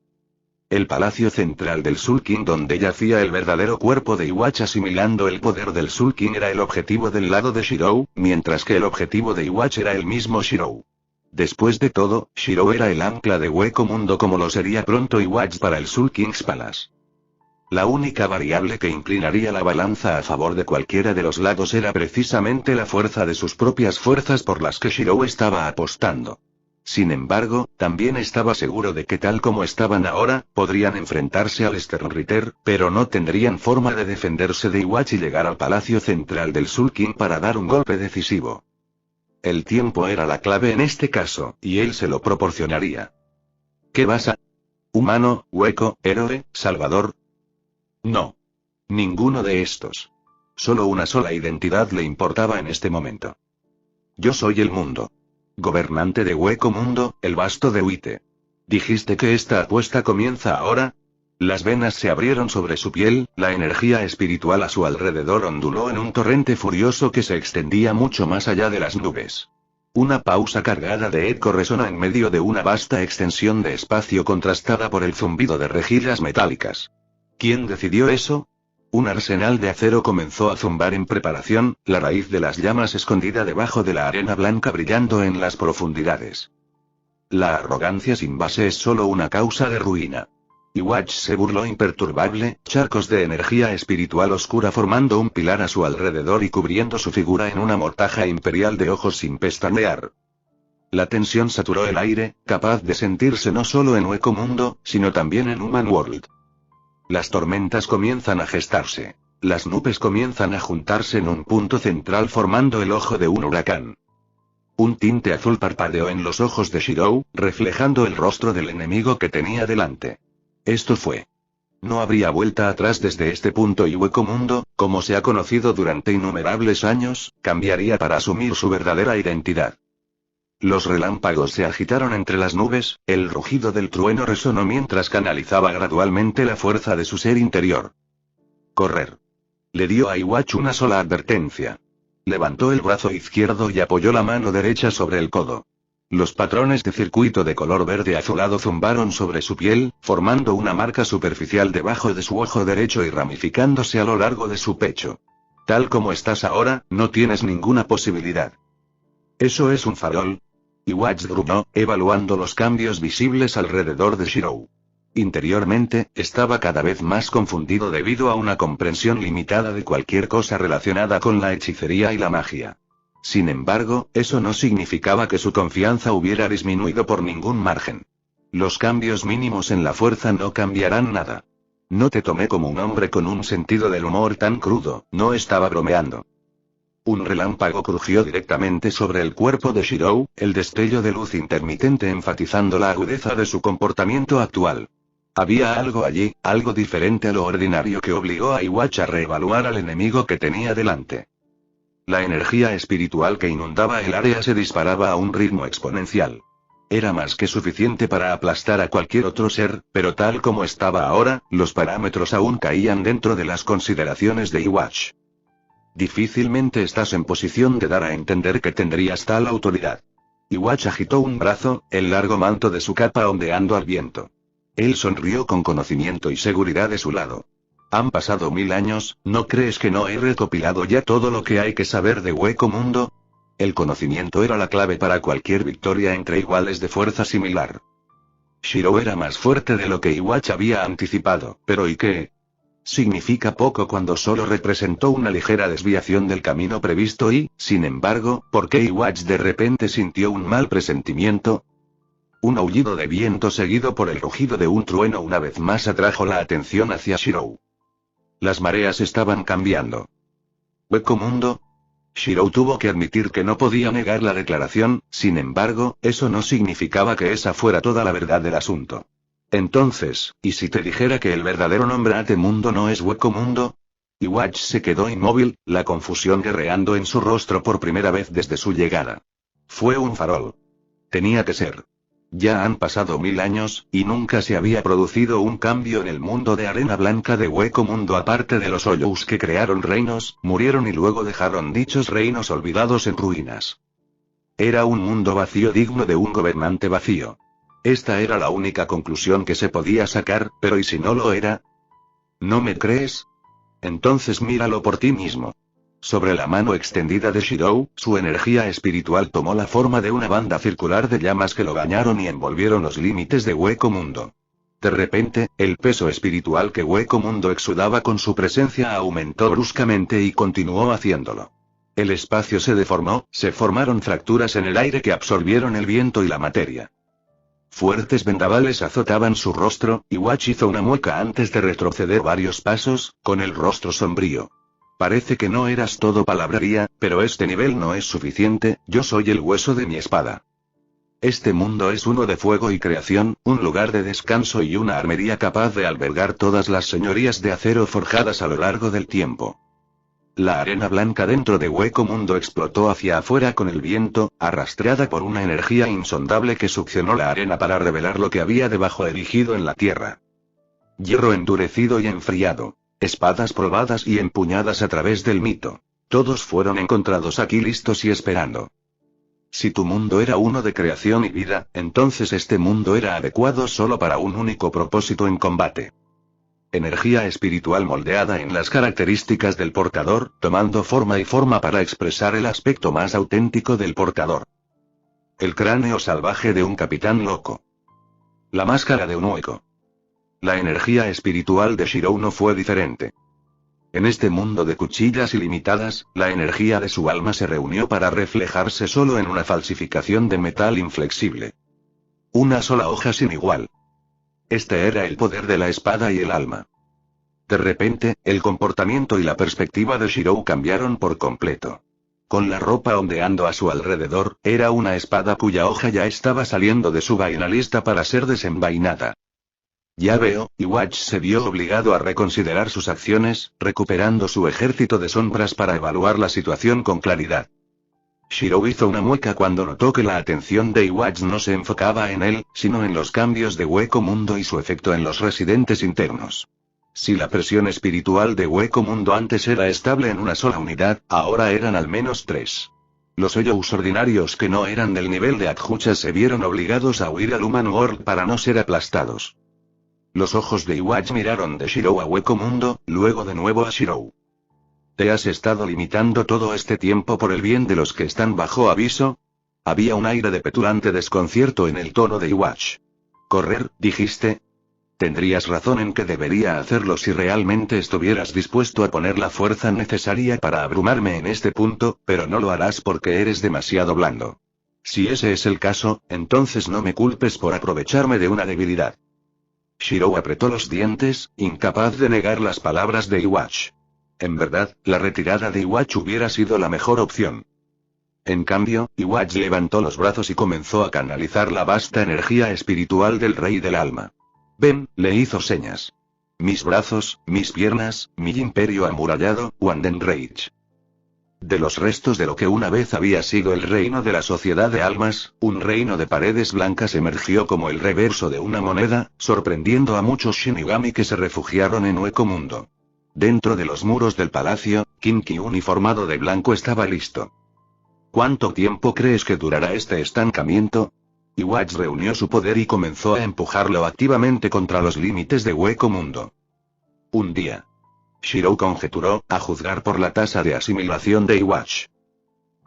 El palacio central del Soul King donde yacía el verdadero cuerpo de Iwatch asimilando el poder del Soul King era el objetivo del lado de Shirou, mientras que el objetivo de Iwatch era el mismo Shirou. Después de todo, Shirou era el ancla de Hueco Mundo como lo sería pronto Iwatch para el Soul King's Palace. La única variable que inclinaría la balanza a favor de cualquiera de los lados era precisamente la fuerza de sus propias fuerzas por las que Shirou estaba apostando. Sin embargo, también estaba seguro de que tal como estaban ahora, podrían enfrentarse al Sternritter, pero no tendrían forma de defenderse de Iwatch y llegar al palacio central del Soul King para dar un golpe decisivo. El tiempo era la clave en este caso, y él se lo proporcionaría. ¿Qué vas a? ¿Humano, hueco, héroe, salvador? No. Ninguno de estos. Solo una sola identidad le importaba en este momento. Yo soy el mundo. Gobernante de Hueco Mundo, el basto de Huite. ¿Dijiste que esta apuesta comienza ahora? Las venas se abrieron sobre su piel, la energía espiritual a su alrededor onduló en un torrente furioso que se extendía mucho más allá de las nubes. Una pausa cargada de eco resonó en medio de una vasta extensión de espacio contrastada por el zumbido de rejillas metálicas. ¿Quién decidió eso? Un arsenal de acero comenzó a zumbar en preparación, la raíz de las llamas escondida debajo de la arena blanca brillando en las profundidades. La arrogancia sin base es solo una causa de ruina. Iwatch se burló imperturbable, charcos de energía espiritual oscura formando un pilar a su alrededor y cubriendo su figura en una mortaja imperial de ojos sin pestañear. La tensión saturó el aire, capaz de sentirse no solo en Hueco Mundo, sino también en Human World. Las tormentas comienzan a gestarse. Las nubes comienzan a juntarse en un punto central formando el ojo de un huracán. Un tinte azul parpadeó en los ojos de Shirou, reflejando el rostro del enemigo que tenía delante. Esto fue. No habría vuelta atrás desde este punto y Hueco Mundo, como se ha conocido durante innumerables años, cambiaría para asumir su verdadera identidad. Los relámpagos se agitaron entre las nubes, el rugido del trueno resonó mientras canalizaba gradualmente la fuerza de su ser interior. Correr. Le dio a Iwatch una sola advertencia. Levantó el brazo izquierdo y apoyó la mano derecha sobre el codo. Los patrones de circuito de color verde azulado zumbaron sobre su piel, formando una marca superficial debajo de su ojo derecho y ramificándose a lo largo de su pecho. Tal como estás ahora, no tienes ninguna posibilidad. ¿Eso es un farol? Iwatch gruñó, evaluando los cambios visibles alrededor de Shirou. Interiormente, estaba cada vez más confundido debido a una comprensión limitada de cualquier cosa relacionada con la hechicería y la magia. Sin embargo, eso no significaba que su confianza hubiera disminuido por ningún margen. Los cambios mínimos en la fuerza no cambiarán nada. No te tomé como un hombre con un sentido del humor tan crudo, no estaba bromeando. Un relámpago crujió directamente sobre el cuerpo de Shirou, el destello de luz intermitente enfatizando la agudeza de su comportamiento actual. Había algo allí, algo diferente a lo ordinario que obligó a Iwatch a reevaluar al enemigo que tenía delante. La energía espiritual que inundaba el área se disparaba a un ritmo exponencial. Era más que suficiente para aplastar a cualquier otro ser, pero tal como estaba ahora, los parámetros aún caían dentro de las consideraciones de Iwatch. Difícilmente estás en posición de dar a entender que tendrías tal autoridad. Iwatch agitó un brazo, el largo manto de su capa ondeando al viento. Él sonrió con conocimiento y seguridad de su lado. Han pasado 1000 años, ¿no crees que no he recopilado ya todo lo que hay que saber de Hueco Mundo? El conocimiento era la clave para cualquier victoria entre iguales de fuerza similar. Shirou era más fuerte de lo que Iwatch había anticipado, pero ¿y qué? Significa poco cuando solo representó una ligera desviación del camino previsto y, sin embargo, ¿por qué Iwatch de repente sintió un mal presentimiento? Un aullido de viento seguido por el rugido de un trueno una vez más atrajo la atención hacia Shirou. Las mareas estaban cambiando. ¿Hueco Mundo? Shirou tuvo que admitir que no podía negar la declaración, sin embargo, eso no significaba que esa fuera toda la verdad del asunto. Entonces, ¿y si te dijera que el verdadero nombre de Mundo no es Hueco Mundo? Iwatch se quedó inmóvil, la confusión guerreando en su rostro por primera vez desde su llegada. Fue un farol. Tenía que ser. Ya han pasado 1000 años, y nunca se había producido un cambio en el mundo de arena blanca de Hueco Mundo aparte de los Hoyous que crearon reinos, murieron y luego dejaron dichos reinos olvidados en ruinas. Era un mundo vacío digno de un gobernante vacío. Esta era la única conclusión que se podía sacar, pero ¿y si no lo era? ¿No me crees? Entonces míralo por ti mismo. Sobre la mano extendida de Shirou, su energía espiritual tomó la forma de una banda circular de llamas que lo bañaron y envolvieron los límites de Hueco Mundo. De repente, el peso espiritual que Hueco Mundo exudaba con su presencia aumentó bruscamente y continuó haciéndolo. El espacio se deformó, se formaron fracturas en el aire que absorbieron el viento y la materia. Fuertes vendavales azotaban su rostro, y Iwatch hizo una mueca antes de retroceder varios pasos, con el rostro sombrío. Parece que no eras todo palabrería, pero este nivel no es suficiente, yo soy el hueso de mi espada. Este mundo es uno de fuego y creación, un lugar de descanso y una armería capaz de albergar todas las señorías de acero forjadas a lo largo del tiempo. La arena blanca dentro de Hueco Mundo explotó hacia afuera con el viento, arrastrada por una energía insondable que succionó la arena para revelar lo que había debajo erigido en la tierra. Hierro endurecido y enfriado. Espadas probadas y empuñadas a través del mito. Todos fueron encontrados aquí listos y esperando. Si tu mundo era uno de creación y vida, entonces este mundo era adecuado solo para un único propósito en combate. Energía espiritual moldeada en las características del portador, tomando forma y forma para expresar el aspecto más auténtico del portador. El cráneo salvaje de un capitán loco. La máscara de un hueco. La energía espiritual de Shirou no fue diferente. En este mundo de cuchillas ilimitadas, la energía de su alma se reunió para reflejarse solo en una falsificación de metal inflexible. Una sola hoja sin igual. Este era el poder de la espada y el alma. De repente, el comportamiento y la perspectiva de Shirou cambiaron por completo. Con la ropa ondeando a su alrededor, era una espada cuya hoja ya estaba saliendo de su vaina lista para ser desenvainada. Ya veo, Iwatch se vio obligado a reconsiderar sus acciones, recuperando su ejército de sombras para evaluar la situación con claridad. Shirou hizo una mueca cuando notó que la atención de Iwatch no se enfocaba en él, sino en los cambios de Hueco Mundo y su efecto en los residentes internos. Si la presión espiritual de Hueco Mundo antes era estable en una sola unidad, ahora eran al menos 3. Los Hoyous ordinarios que no eran del nivel de Akhucha se vieron obligados a huir al Human World para no ser aplastados. Los ojos de Iwatch miraron de Shirou a Hueco Mundo, luego de nuevo a Shirou. ¿Te has estado limitando todo este tiempo por el bien de los que están bajo aviso? Había un aire de petulante desconcierto en el tono de Iwatch. ¿Correr, dijiste? Tendrías razón en que debería hacerlo si realmente estuvieras dispuesto a poner la fuerza necesaria para abrumarme en este punto, pero no lo harás porque eres demasiado blando. Si ese es el caso, entonces no me culpes por aprovecharme de una debilidad. Shirou apretó los dientes, incapaz de negar las palabras de Iwatch. En verdad, la retirada de Iwatch hubiera sido la mejor opción. En cambio, Iwatch levantó los brazos y comenzó a canalizar la vasta energía espiritual del Rey del Alma. Ven, le hizo señas. Mis brazos, mis piernas, mi imperio amurallado, Wandenreich. De los restos de lo que una vez había sido el reino de la sociedad de almas, un reino de paredes blancas emergió como el reverso de una moneda, sorprendiendo a muchos Shinigami que se refugiaron en Hueco Mundo. Dentro de los muros del palacio, Kinky uniformado de blanco estaba listo. ¿Cuánto tiempo crees que durará este estancamiento? Iwatch reunió su poder y comenzó a empujarlo activamente contra los límites de Hueco Mundo. Un día. Shirou conjeturó, a juzgar por la tasa de asimilación de Iwatch.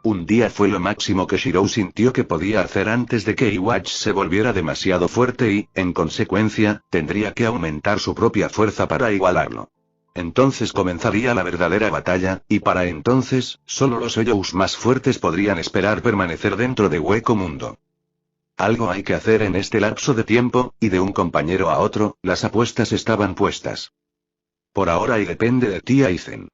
Un día fue lo máximo que Shirou sintió que podía hacer antes de que Iwatch se volviera demasiado fuerte y, en consecuencia, tendría que aumentar su propia fuerza para igualarlo. Entonces comenzaría la verdadera batalla, y para entonces, solo los Eiyous más fuertes podrían esperar permanecer dentro de Hueco Mundo. Algo hay que hacer en este lapso de tiempo, y de un compañero a otro, las apuestas estaban puestas. Por ahora y depende de ti, Aizen.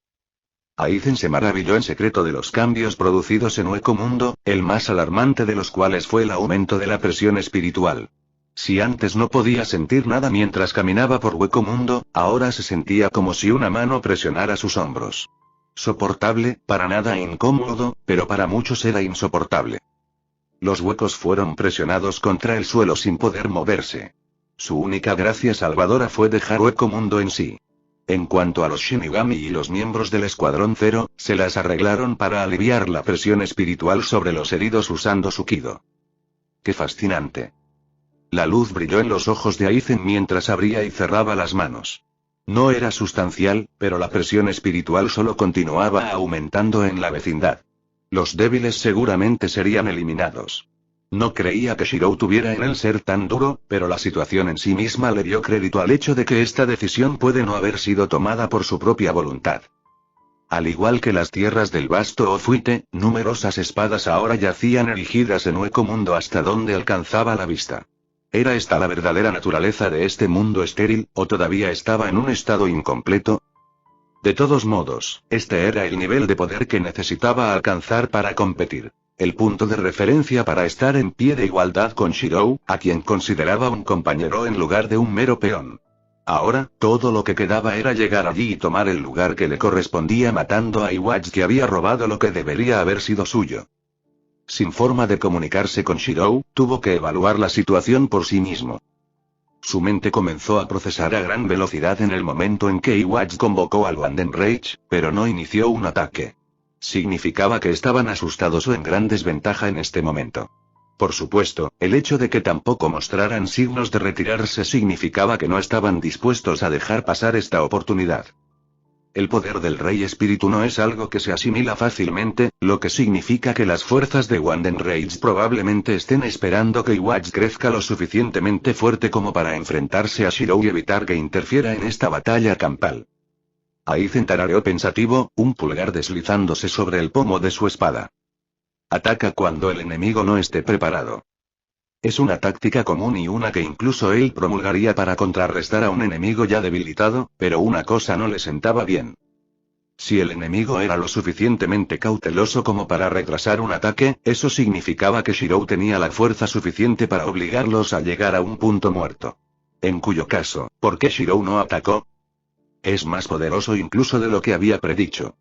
Aizen se maravilló en secreto de los cambios producidos en Hueco Mundo, el más alarmante de los cuales fue el aumento de la presión espiritual. Si antes no podía sentir nada mientras caminaba por Hueco Mundo, ahora se sentía como si una mano presionara sus hombros. Soportable, para nada incómodo, pero para muchos era insoportable. Los huecos fueron presionados contra el suelo sin poder moverse. Su única gracia salvadora fue dejar Hueco Mundo en sí. En cuanto a los Shinigami y los miembros del Escuadrón Cero, se las arreglaron para aliviar la presión espiritual sobre los heridos usando su Kido. ¡Qué fascinante! La luz brilló en los ojos de Aizen mientras abría y cerraba las manos. No era sustancial, pero la presión espiritual solo continuaba aumentando en la vecindad. Los débiles seguramente serían eliminados. No creía que Shirou tuviera en él ser tan duro, pero la situación en sí misma le dio crédito al hecho de que esta decisión puede no haber sido tomada por su propia voluntad. Al igual que las tierras del vasto Ofuite, numerosas espadas ahora yacían erigidas en Hueco Mundo hasta donde alcanzaba la vista. ¿Era esta la verdadera naturaleza de este mundo estéril, o todavía estaba en un estado incompleto? De todos modos, este era el nivel de poder que necesitaba alcanzar para competir. El punto de referencia para estar en pie de igualdad con Shirou, a quien consideraba un compañero en lugar de un mero peón. Ahora, todo lo que quedaba era llegar allí y tomar el lugar que le correspondía matando a Iwatch, que había robado lo que debería haber sido suyo. Sin forma de comunicarse con Shirou, tuvo que evaluar la situación por sí mismo. Su mente comenzó a procesar a gran velocidad en el momento en que Iwatch convocó al Wanden Rage, pero no inició un ataque. Significaba que estaban asustados o en gran desventaja en este momento. Por supuesto, el hecho de que tampoco mostraran signos de retirarse significaba que no estaban dispuestos a dejar pasar esta oportunidad. El poder del Rey Espíritu no es algo que se asimila fácilmente, lo que significa que las fuerzas de Wanden Rage probablemente estén esperando que Iwatch crezca lo suficientemente fuerte como para enfrentarse a Shirou y evitar que interfiera en esta batalla campal. Aizen tarareó pensativo, un pulgar deslizándose sobre el pomo de su espada. Ataca cuando el enemigo no esté preparado. Es una táctica común y una que incluso él promulgaría para contrarrestar a un enemigo ya debilitado, pero una cosa no le sentaba bien. Si el enemigo era lo suficientemente cauteloso como para retrasar un ataque, eso significaba que Shirou tenía la fuerza suficiente para obligarlos a llegar a un punto muerto. En cuyo caso, ¿por qué Shirou no atacó? Es más poderoso incluso de lo que había predicho.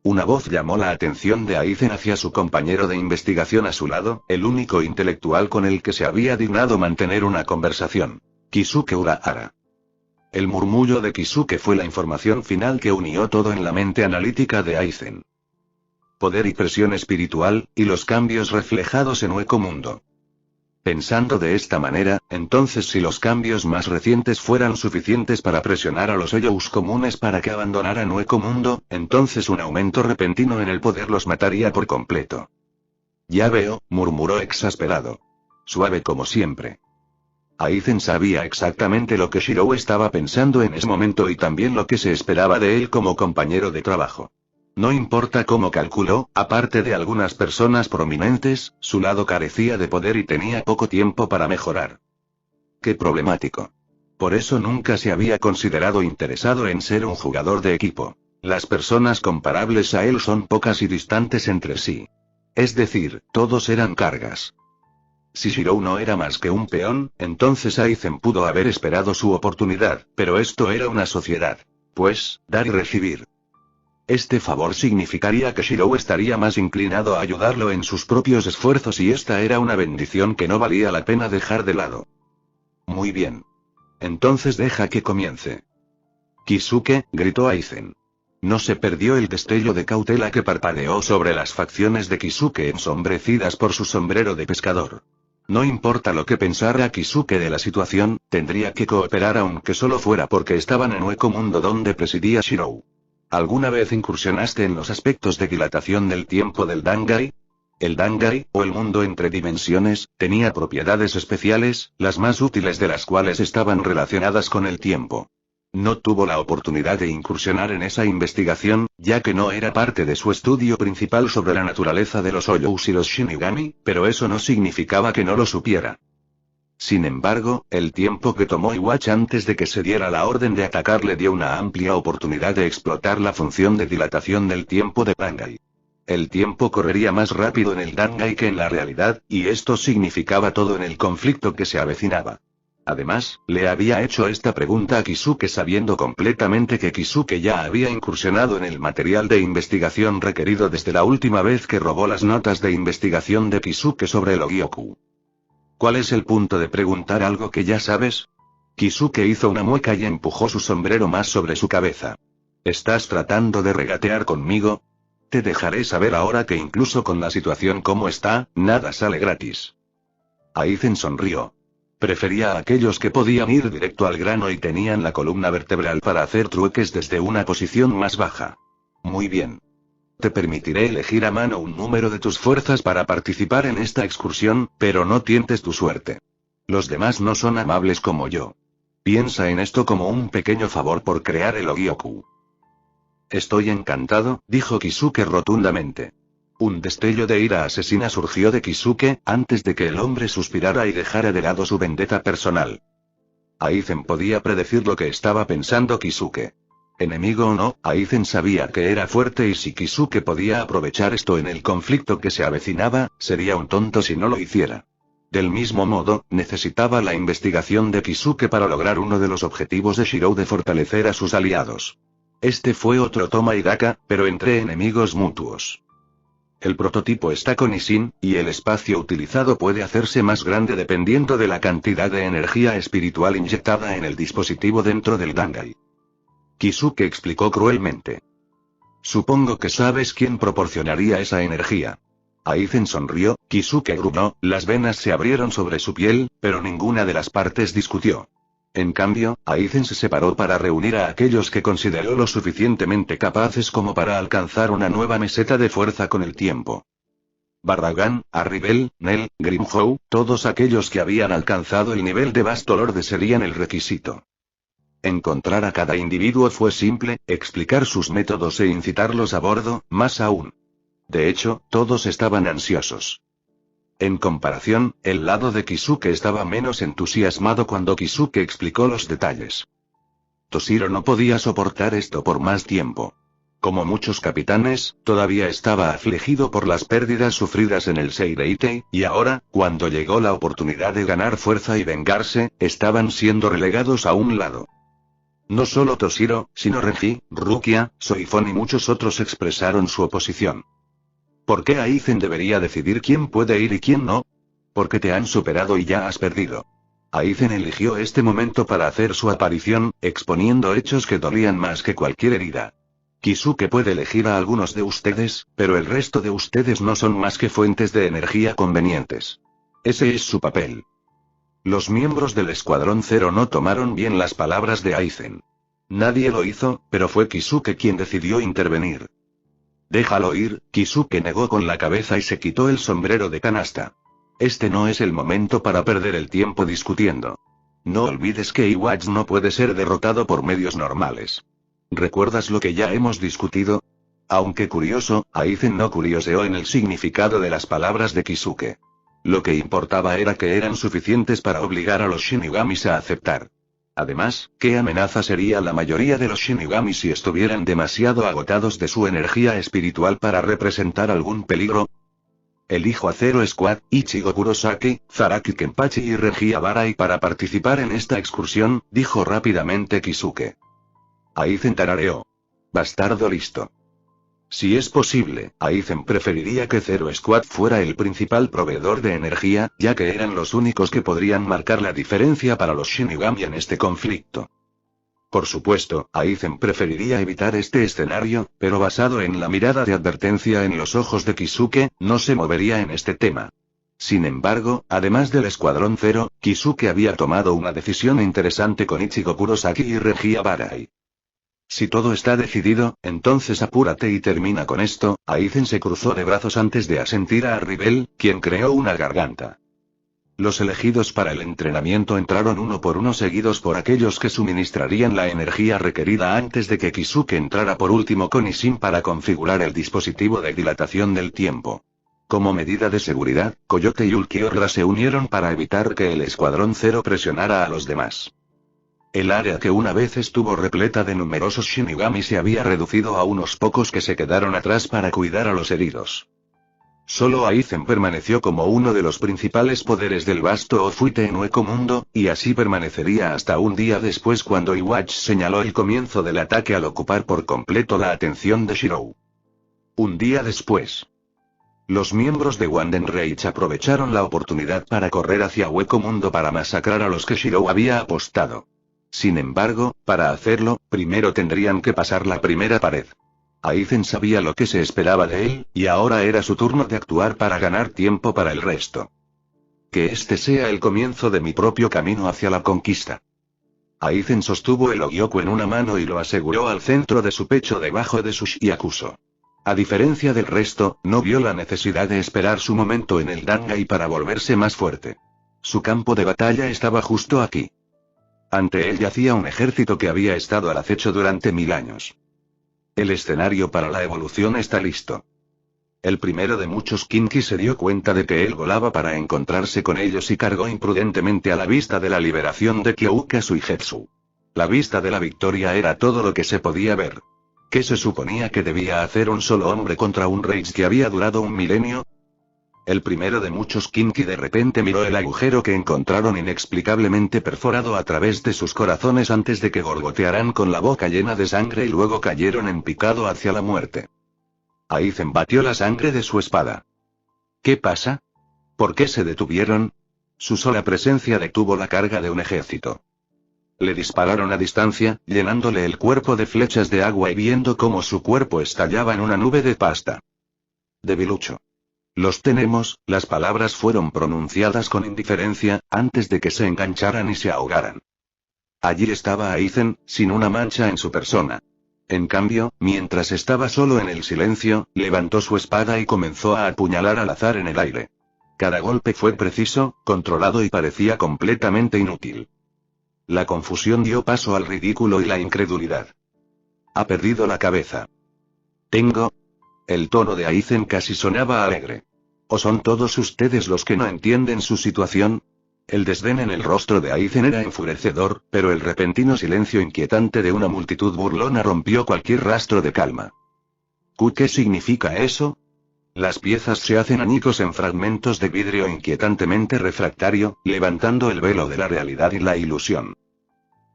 Una voz llamó la atención de Aizen hacia su compañero de investigación a su lado, el único intelectual con el que se había dignado mantener una conversación. Kisuke Urahara. El murmullo de Kisuke fue la información final que unió todo en la mente analítica de Aizen. Poder y presión espiritual, y los cambios reflejados en Hueco Mundo. Pensando de esta manera, entonces si los cambios más recientes fueran suficientes para presionar a los Eiyous comunes para que abandonaran Hueco Mundo, entonces un aumento repentino en el poder los mataría por completo. Ya veo, murmuró exasperado. Suave como siempre. Aizen sabía exactamente lo que Shirou estaba pensando en ese momento y también lo que se esperaba de él como compañero de trabajo. No importa cómo calculó, aparte de algunas personas prominentes, su lado carecía de poder y tenía poco tiempo para mejorar. Qué problemático. Por eso nunca se había considerado interesado en ser un jugador de equipo. Las personas comparables a él son pocas y distantes entre sí. Es decir, todos eran cargas. Si Shirou no era más que un peón, entonces Aizen pudo haber esperado su oportunidad, pero esto era una sociedad. Pues, dar y recibir. Este favor significaría que Shirou estaría más inclinado a ayudarlo en sus propios esfuerzos y esta era una bendición que no valía la pena dejar de lado. Muy bien. Entonces deja que comience. Kisuke, gritó Aizen. No se perdió el destello de cautela que parpadeó sobre las facciones de Kisuke ensombrecidas por su sombrero de pescador. No importa lo que pensara Kisuke de la situación, tendría que cooperar aunque solo fuera porque estaban en un hueco mundo donde presidía Shirou. ¿Alguna vez incursionaste en los aspectos de dilatación del tiempo del Dangai? El Dangai, o el mundo entre dimensiones, tenía propiedades especiales, las más útiles de las cuales estaban relacionadas con el tiempo. No tuvo la oportunidad de incursionar en esa investigación, ya que no era parte de su estudio principal sobre la naturaleza de los Oyous y los Shinigami, pero eso no significaba que no lo supiera. Sin embargo, el tiempo que tomó Iwatch antes de que se diera la orden de atacar le dio una amplia oportunidad de explotar la función de dilatación del tiempo de Dangai. El tiempo correría más rápido en el Dangai que en la realidad, y esto significaba todo en el conflicto que se avecinaba. Además, le había hecho esta pregunta a Kisuke sabiendo completamente que Kisuke ya había incursionado en el material de investigación requerido desde la última vez que robó las notas de investigación de Kisuke sobre el Ogyoku. ¿Cuál es el punto de preguntar algo que ya sabes? Kisuke hizo una mueca y empujó su sombrero más sobre su cabeza. ¿Estás tratando de regatear conmigo? Te dejaré saber ahora que incluso con la situación como está, nada sale gratis. Aizen sonrió. Prefería a aquellos que podían ir directo al grano y tenían la columna vertebral para hacer trueques desde una posición más baja. Muy bien. Te permitiré elegir a mano un número de tus fuerzas para participar en esta excursión, pero no tientes tu suerte. Los demás no son amables como yo. Piensa en esto como un pequeño favor por crear el Ogyoku. Estoy encantado, dijo Kisuke rotundamente. Un destello de ira asesina surgió de Kisuke, antes de que el hombre suspirara y dejara de lado su vendetta personal. Aizen podía predecir lo que estaba pensando Kisuke. Enemigo o no, Aizen sabía que era fuerte y si Kisuke podía aprovechar esto en el conflicto que se avecinaba, sería un tonto si no lo hiciera. Del mismo modo, necesitaba la investigación de Kisuke para lograr uno de los objetivos de Shirou de fortalecer a sus aliados. Este fue otro toma y daca, pero entre enemigos mutuos. El prototipo está con Isin, y el espacio utilizado puede hacerse más grande dependiendo de la cantidad de energía espiritual inyectada en el dispositivo dentro del Dangai. Kisuke explicó cruelmente. Supongo que sabes quién proporcionaría esa energía. Aizen sonrió, Kisuke gruñó, las venas se abrieron sobre su piel, pero ninguna de las partes discutió. En cambio, Aizen se separó para reunir a aquellos que consideró lo suficientemente capaces como para alcanzar una nueva meseta de fuerza con el tiempo. Barragan, Arribel, Nel, Grimhow, todos aquellos que habían alcanzado el nivel de Bastolorde serían el requisito. Encontrar a cada individuo fue simple, explicar sus métodos e incitarlos a bordo, más aún. De hecho, todos estaban ansiosos. En comparación, el lado de Kisuke estaba menos entusiasmado cuando Kisuke explicó los detalles. Toshiro no podía soportar esto por más tiempo. Como muchos capitanes, todavía estaba afligido por las pérdidas sufridas en el Seireitei, y ahora, cuando llegó la oportunidad de ganar fuerza y vengarse, estaban siendo relegados a un lado. No solo Toshiro, sino Renji, Rukia, Soifon y muchos otros expresaron su oposición. ¿Por qué Aizen debería decidir quién puede ir y quién no? Porque te han superado y ya has perdido. Aizen eligió este momento para hacer su aparición, exponiendo hechos que dolían más que cualquier herida. Kisuke puede elegir a algunos de ustedes, pero el resto de ustedes no son más que fuentes de energía convenientes. Ese es su papel. Los miembros del Escuadrón Cero no tomaron bien las palabras de Aizen. Nadie lo hizo, pero fue Kisuke quien decidió intervenir. Déjalo ir, Kisuke negó con la cabeza y se quitó el sombrero de canasta. Este no es el momento para perder el tiempo discutiendo. No olvides que Iwatch no puede ser derrotado por medios normales. ¿Recuerdas lo que ya hemos discutido? Aunque curioso, Aizen no curioseó en el significado de las palabras de Kisuke. Lo que importaba era que eran suficientes para obligar a los Shinigamis a aceptar. Además, ¿qué amenaza sería la mayoría de los Shinigami si estuvieran demasiado agotados de su energía espiritual para representar algún peligro? Elijo a Zero Squad, Ichigo Kurosaki, Zaraki Kenpachi y Renji Abarai para participar en esta excursión, dijo rápidamente Kisuke. Aizen tarareó. Bastardo listo. Si es posible, Aizen preferiría que Zero Squad fuera el principal proveedor de energía, ya que eran los únicos que podrían marcar la diferencia para los Shinigami en este conflicto. Por supuesto, Aizen preferiría evitar este escenario, pero basado en la mirada de advertencia en los ojos de Kisuke, no se movería en este tema. Sin embargo, además del Escuadrón Cero, Kisuke había tomado una decisión interesante con Ichigo Kurosaki y Regia Barai. Si todo está decidido, entonces apúrate y termina con esto. Aizen se cruzó de brazos antes de asentir a Arribel, quien creó una garganta. Los elegidos para el entrenamiento entraron uno por uno seguidos por aquellos que suministrarían la energía requerida antes de que Kisuke entrara por último con Ishin para configurar el dispositivo de dilatación del tiempo. Como medida de seguridad, Coyote y Ulquiorra se unieron para evitar que el Escuadrón Cero presionara a los demás. El área que una vez estuvo repleta de numerosos Shinigami se había reducido a unos pocos que se quedaron atrás para cuidar a los heridos. Solo Aizen permaneció como uno de los principales poderes del vasto Ofuite en Hueco Mundo, y así permanecería hasta un día después cuando Iwatch señaló el comienzo del ataque al ocupar por completo la atención de Shirou. Un día después. Los miembros de Wanden Rage aprovecharon la oportunidad para correr hacia Hueco Mundo para masacrar a los que Shirou había apostado. Sin embargo, para hacerlo, primero tendrían que pasar la primera pared. Aizen sabía lo que se esperaba de él, y ahora era su turno de actuar para ganar tiempo para el resto. Que este sea el comienzo de mi propio camino hacia la conquista. Aizen sostuvo el Ogyoku en una mano y lo aseguró al centro de su pecho debajo de su Shiakuso. A diferencia del resto, no vio la necesidad de esperar su momento en el Dangai para volverse más fuerte. Su campo de batalla estaba justo aquí. Ante él yacía un ejército que había estado al acecho durante 1000 años. El escenario para la evolución está listo. El primero de muchos Kinki se dio cuenta de que él volaba para encontrarse con ellos y cargó imprudentemente a la vista de la liberación de Kyouka Suigetsu. La vista de la victoria era todo lo que se podía ver. ¿Qué se suponía que debía hacer un solo hombre contra un Rage que había durado 1 milenio? El primero de muchos Kinki de repente miró el agujero que encontraron inexplicablemente perforado a través de sus corazones antes de que gorgotearan con la boca llena de sangre y luego cayeron en picado hacia la muerte. Aizen batió la sangre de su espada. ¿Qué pasa? ¿Por qué se detuvieron? Su sola presencia detuvo la carga de un ejército. Le dispararon a distancia, llenándole el cuerpo de flechas de agua y viendo cómo su cuerpo estallaba en una nube de pasta. Debilucho. Los tenemos, las palabras fueron pronunciadas con indiferencia, antes de que se engancharan y se ahogaran. Allí estaba Aizen, sin una mancha en su persona. En cambio, mientras estaba solo en el silencio, levantó su espada y comenzó a apuñalar al azar en el aire. Cada golpe fue preciso, controlado y parecía completamente inútil. La confusión dio paso al ridículo y la incredulidad. Ha perdido la cabeza. Tengo... El tono de Aizen casi sonaba alegre. ¿O son todos ustedes los que no entienden su situación? El desdén en el rostro de Aizen era enfurecedor, pero el repentino silencio inquietante de una multitud burlona rompió cualquier rastro de calma. ¿Qué significa eso? Las piezas se hacen añicos en fragmentos de vidrio inquietantemente refractario, levantando el velo de la realidad y la ilusión.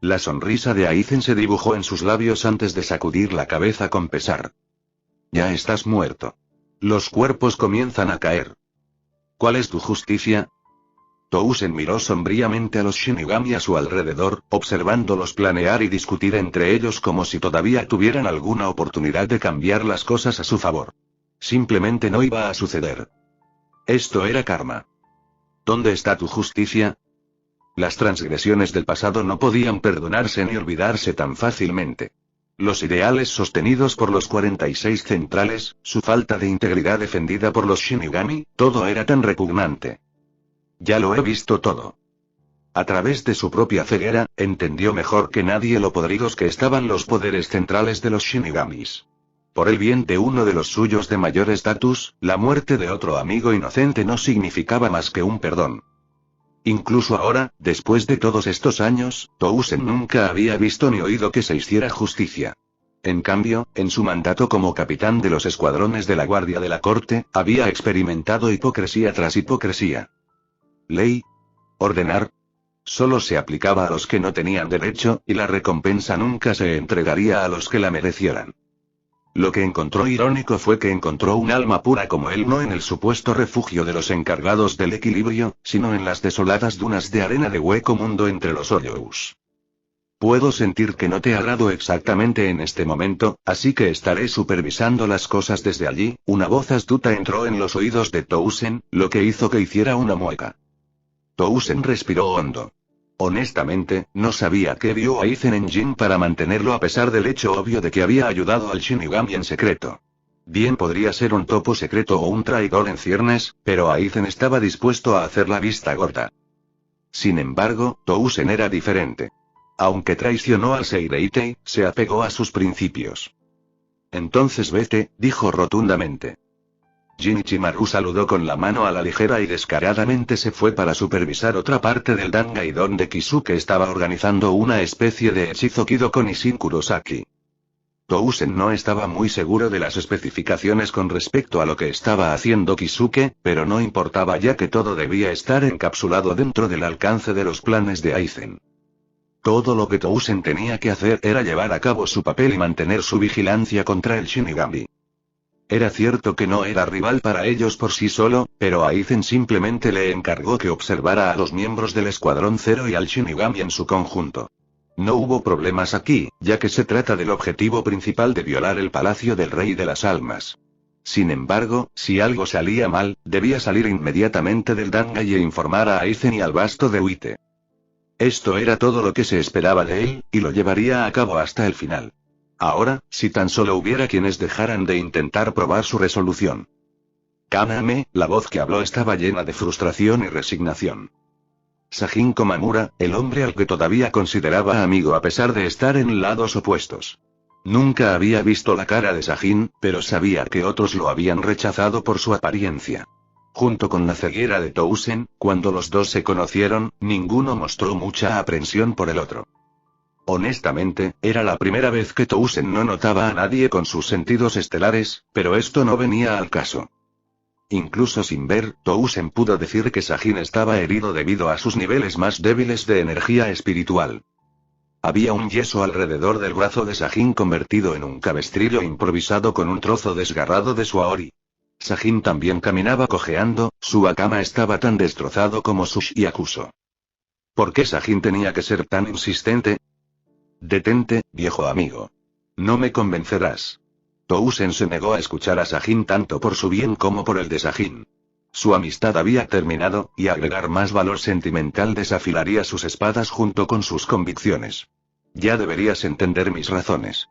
La sonrisa de Aizen se dibujó en sus labios antes de sacudir la cabeza con pesar. Ya estás muerto. Los cuerpos comienzan a caer. ¿Cuál es tu justicia? Tousen miró sombríamente a los Shinigami a su alrededor, observándolos planear y discutir entre ellos como si todavía tuvieran alguna oportunidad de cambiar las cosas a su favor. Simplemente no iba a suceder. Esto era karma. ¿Dónde está tu justicia? Las transgresiones del pasado no podían perdonarse ni olvidarse tan fácilmente. Los ideales sostenidos por los 46 centrales, su falta de integridad defendida por los Shinigami, todo era tan repugnante. Ya lo he visto todo. A través de su propia ceguera, entendió mejor que nadie lo podridos que estaban los poderes centrales de los Shinigamis. Por el bien de uno de los suyos de mayor estatus, la muerte de otro amigo inocente no significaba más que un perdón. Incluso ahora, después de todos estos años, Tousen nunca había visto ni oído que se hiciera justicia. En cambio, en su mandato como capitán de los escuadrones de la Guardia de la Corte, había experimentado hipocresía tras hipocresía. Ley. Ordenar. Solo se aplicaba a los que no tenían derecho, y la recompensa nunca se entregaría a los que la merecieran. Lo que encontró irónico fue que encontró un alma pura como él no en el supuesto refugio de los encargados del equilibrio, sino en las desoladas dunas de arena de Hueco Mundo entre los Hoyous. Puedo sentir que no te agrado exactamente en este momento, así que estaré supervisando las cosas desde allí. Una voz astuta entró en los oídos de Tousen, lo que hizo que hiciera una mueca. Tousen respiró hondo. Honestamente, no sabía qué vio Aizen en Jin para mantenerlo a pesar del hecho obvio de que había ayudado al Shinigami en secreto. Bien podría ser un topo secreto o un traidor en ciernes, pero Aizen estaba dispuesto a hacer la vista gorda. Sin embargo, Tousen era diferente. Aunque traicionó al Seireitei, se apegó a sus principios. Entonces vete, dijo rotundamente. Jinichimaru saludó con la mano a la ligera y descaradamente se fue para supervisar otra parte del Dangai donde Kisuke estaba organizando una especie de hechizo Kido con Ishin Kurosaki. Tousen no estaba muy seguro de las especificaciones con respecto a lo que estaba haciendo Kisuke, pero no importaba ya que todo debía estar encapsulado dentro del alcance de los planes de Aizen. Todo lo que Tousen tenía que hacer era llevar a cabo su papel y mantener su vigilancia contra el Shinigami. Era cierto que no era rival para ellos por sí solo, pero Aizen simplemente le encargó que observara a los miembros del Escuadrón Cero y al Shinigami en su conjunto. No hubo problemas aquí, ya que se trata del objetivo principal de violar el Palacio del Rey de las Almas. Sin embargo, si algo salía mal, debía salir inmediatamente del Dangai e informar a Aizen y al Basto de Uite. Esto era todo lo que se esperaba de él, y lo llevaría a cabo hasta el final. Ahora, si tan solo hubiera quienes dejaran de intentar probar su resolución. Kaname, la voz que habló estaba llena de frustración y resignación. Sajin Komamura, el hombre al que todavía consideraba amigo a pesar de estar en lados opuestos. Nunca había visto la cara de Sajin, pero sabía que otros lo habían rechazado por su apariencia. Junto con la ceguera de Tousen, cuando los dos se conocieron, ninguno mostró mucha aprensión por el otro. Honestamente, era la primera vez que Tousen no notaba a nadie con sus sentidos estelares, pero esto no venía al caso. Incluso sin ver, Tousen pudo decir que Sajin estaba herido debido a sus niveles más débiles de energía espiritual. Había un yeso alrededor del brazo de Sajin convertido en un cabestrillo improvisado con un trozo desgarrado de su aori. Sajin también caminaba cojeando, su akama estaba tan destrozado como su Shiakuso. ¿Por qué Sajin tenía que ser tan insistente? Detente, viejo amigo. No me convencerás. Tousen se negó a escuchar a Sajin tanto por su bien como por el de Sajin. Su amistad había terminado, y agregar más valor sentimental desafilaría sus espadas junto con sus convicciones. Ya deberías entender mis razones.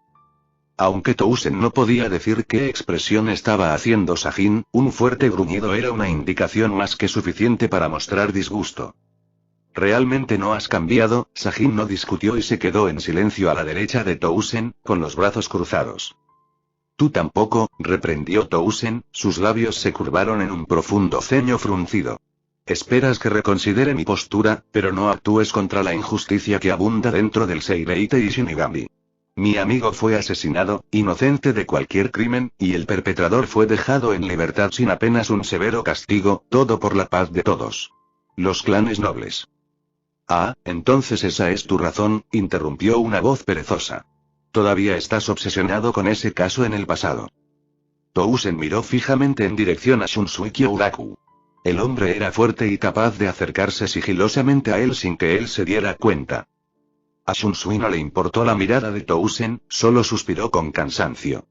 Aunque Tousen no podía decir qué expresión estaba haciendo Sajin, un fuerte gruñido era una indicación más que suficiente para mostrar disgusto. Realmente no has cambiado. Sajin no discutió y se quedó en silencio a la derecha de Tousen, con los brazos cruzados. Tú tampoco, reprendió Tousen, sus labios se curvaron en un profundo ceño fruncido. Esperas que reconsidere mi postura, pero no actúes contra la injusticia que abunda dentro del Seireitei y Shinigami. Mi amigo fue asesinado, inocente de cualquier crimen, y el perpetrador fue dejado en libertad sin apenas un severo castigo, todo por la paz de todos. Los clanes nobles. Ah, entonces esa es tu razón, interrumpió una voz perezosa. Todavía estás obsesionado con ese caso en el pasado. Tousen miró fijamente en dirección a Shunsui Kyouraku. El hombre era fuerte y capaz de acercarse sigilosamente a él sin que él se diera cuenta. A Shunsui no le importó la mirada de Tousen, solo suspiró con cansancio.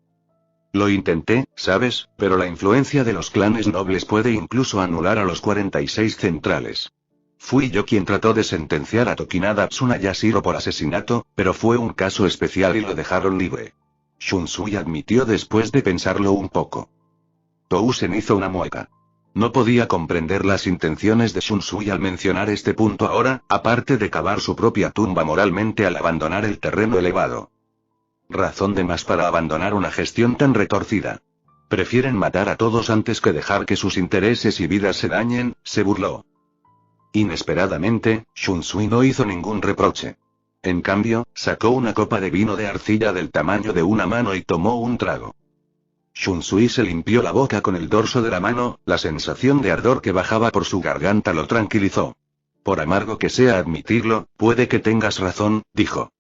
Lo intenté, sabes, pero la influencia de los clanes nobles puede incluso anular a los 46 centrales. Fui yo quien trató de sentenciar a Tokinada Tsunayashiro por asesinato, pero fue un caso especial y lo dejaron libre. Shunsui admitió después de pensarlo un poco. Tousen hizo una mueca. No podía comprender las intenciones de Shunsui al mencionar este punto ahora, aparte de cavar su propia tumba moralmente al abandonar el terreno elevado. Razón de más para abandonar una gestión tan retorcida. Prefieren matar a todos antes que dejar que sus intereses y vidas se dañen, se burló. Inesperadamente, Shunsui no hizo ningún reproche. En cambio, sacó una copa de vino de arcilla del tamaño de una mano y tomó un trago. Shunsui se limpió la boca con el dorso de la mano, la sensación de ardor que bajaba por su garganta lo tranquilizó. Por amargo que sea admitirlo, puede que tengas razón, dijo.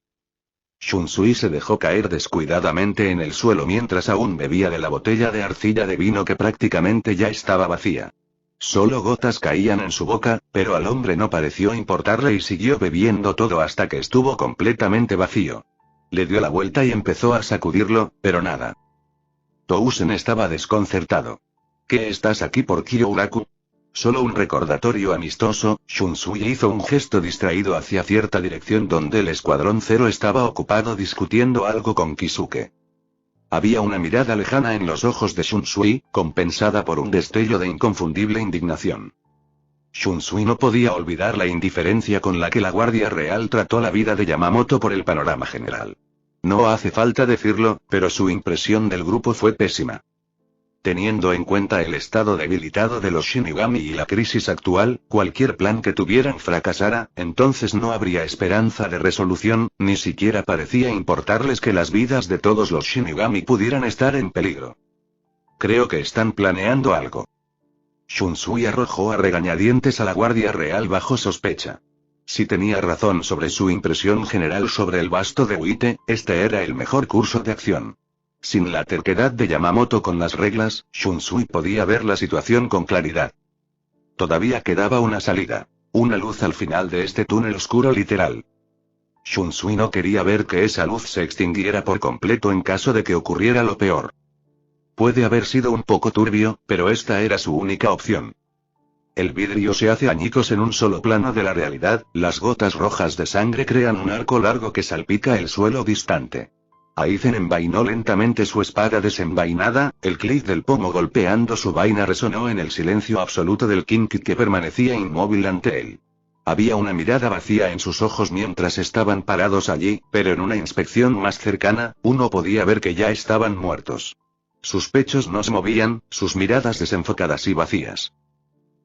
Shunsui se dejó caer descuidadamente en el suelo mientras aún bebía de la botella de arcilla de vino que prácticamente ya estaba vacía. Solo gotas caían en su boca, pero al hombre no pareció importarle y siguió bebiendo todo hasta que estuvo completamente vacío. Le dio la vuelta y empezó a sacudirlo, pero nada. Tousen estaba desconcertado. ¿Qué estás aquí por Kyouraku? Solo un recordatorio amistoso. Shunsui hizo un gesto distraído hacia cierta dirección donde el escuadrón cero estaba ocupado discutiendo algo con Kisuke. Había una mirada lejana en los ojos de Shunsui, compensada por un destello de inconfundible indignación. Shunsui no podía olvidar la indiferencia con la que la Guardia Real trató la vida de Yamamoto por el panorama general. No hace falta decirlo, pero su impresión del grupo fue pésima. Teniendo en cuenta el estado debilitado de los Shinigami y la crisis actual, cualquier plan que tuvieran fracasara, entonces no habría esperanza de resolución, ni siquiera parecía importarles que las vidas de todos los Shinigami pudieran estar en peligro. Creo que están planeando algo. Shunsui arrojó a regañadientes a la Guardia Real bajo sospecha. Si tenía razón sobre su impresión general sobre el basto de Uite, este era el mejor curso de acción. Sin la terquedad de Yamamoto con las reglas, Shunsui podía ver la situación con claridad. Todavía quedaba una salida. Una luz al final de este túnel oscuro literal. Shunsui no quería ver que esa luz se extinguiera por completo en caso de que ocurriera lo peor. Puede haber sido un poco turbio, pero esta era su única opción. El vidrio se hace añicos en un solo plano de la realidad, las gotas rojas de sangre crean un arco largo que salpica el suelo distante. Aizen envainó lentamente su espada desenvainada, el clic del pomo golpeando su vaina resonó en el silencio absoluto del Kinki que permanecía inmóvil ante él. Había una mirada vacía en sus ojos mientras estaban parados allí, pero en una inspección más cercana, uno podía ver que ya estaban muertos. Sus pechos no se movían, sus miradas desenfocadas y vacías.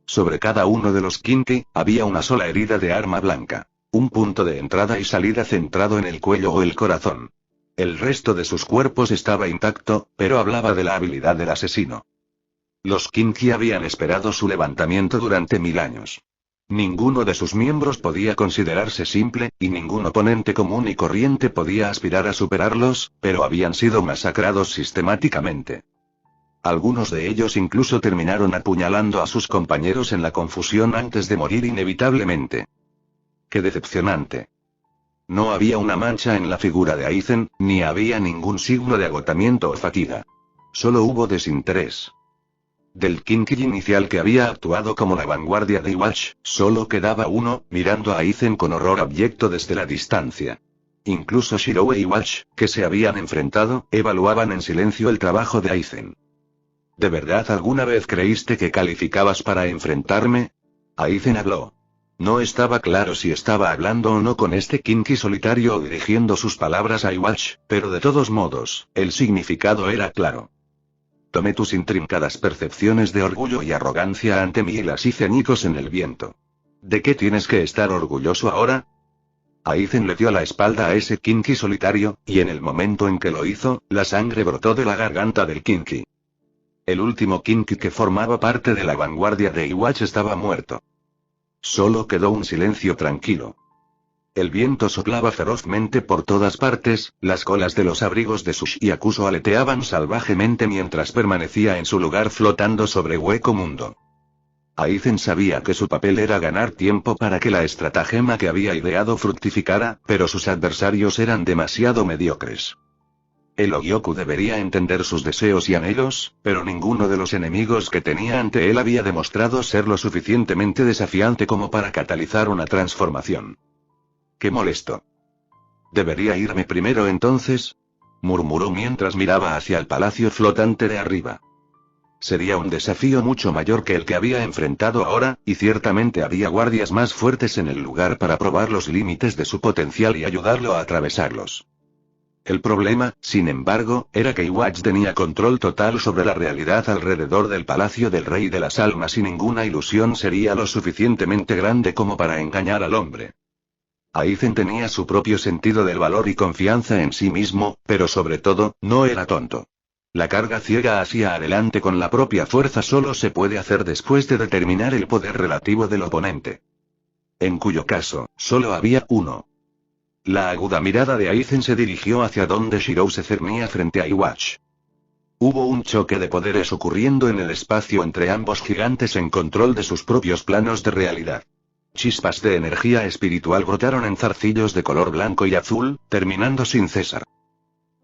Sobre cada uno de los Kinki, había una sola herida de arma blanca. Un punto de entrada y salida centrado en el cuello o el corazón. El resto de sus cuerpos estaba intacto, pero hablaba de la habilidad del asesino. Los Kinki habían esperado su levantamiento durante 1000 años. Ninguno de sus miembros podía considerarse simple, y ningún oponente común y corriente podía aspirar a superarlos, pero habían sido masacrados sistemáticamente. Algunos de ellos incluso terminaron apuñalando a sus compañeros en la confusión antes de morir inevitablemente. ¡Qué decepcionante! No había una mancha en la figura de Aizen, ni había ningún signo de agotamiento o fatiga. Solo hubo desinterés. Del Kinki inicial que había actuado como la vanguardia de Iwatch, solo quedaba uno, mirando a Aizen con horror abyecto desde la distancia. Incluso Shirou e Iwatch, que se habían enfrentado, evaluaban en silencio el trabajo de Aizen. ¿De verdad alguna vez creíste que calificabas para enfrentarme? Aizen habló. No estaba claro si estaba hablando o no con este Kinki solitario o dirigiendo sus palabras a Iwatch, pero de todos modos, el significado era claro. Tomé tus intrincadas percepciones de orgullo y arrogancia ante mí y las hice añicos en el viento. ¿De qué tienes que estar orgulloso ahora? Aizen le dio la espalda a ese Kinki solitario, y en el momento en que lo hizo, la sangre brotó de la garganta del Kinki. El último Kinki que formaba parte de la vanguardia de Iwatch estaba muerto. Solo quedó un silencio tranquilo. El viento soplaba ferozmente por todas partes, las colas de los abrigos de sus Yakuzo aleteaban salvajemente mientras permanecía en su lugar flotando sobre hueco mundo. Aizen sabía que su papel era ganar tiempo para que la estratagema que había ideado fructificara, pero sus adversarios eran demasiado mediocres. El Ogyoku debería entender sus deseos y anhelos, pero ninguno de los enemigos que tenía ante él había demostrado ser lo suficientemente desafiante como para catalizar una transformación. ¡Qué molesto! ¿Debería irme primero entonces?, murmuró mientras miraba hacia el palacio flotante de arriba. Sería un desafío mucho mayor que el que había enfrentado ahora, y ciertamente había guardias más fuertes en el lugar para probar los límites de su potencial y ayudarlo a atravesarlos. El problema, sin embargo, era que Iwatch tenía control total sobre la realidad alrededor del Palacio del Rey de las Almas y ninguna ilusión sería lo suficientemente grande como para engañar al hombre. Aizen tenía su propio sentido del valor y confianza en sí mismo, pero sobre todo, no era tonto. La carga ciega hacia adelante con la propia fuerza solo se puede hacer después de determinar el poder relativo del oponente. En cuyo caso, solo había uno. La aguda mirada de Aizen se dirigió hacia donde Shirou se cernía frente a Iwatch. Hubo un choque de poderes ocurriendo en el espacio entre ambos gigantes en control de sus propios planos de realidad. Chispas de energía espiritual brotaron en zarcillos de color blanco y azul, terminando sin cesar.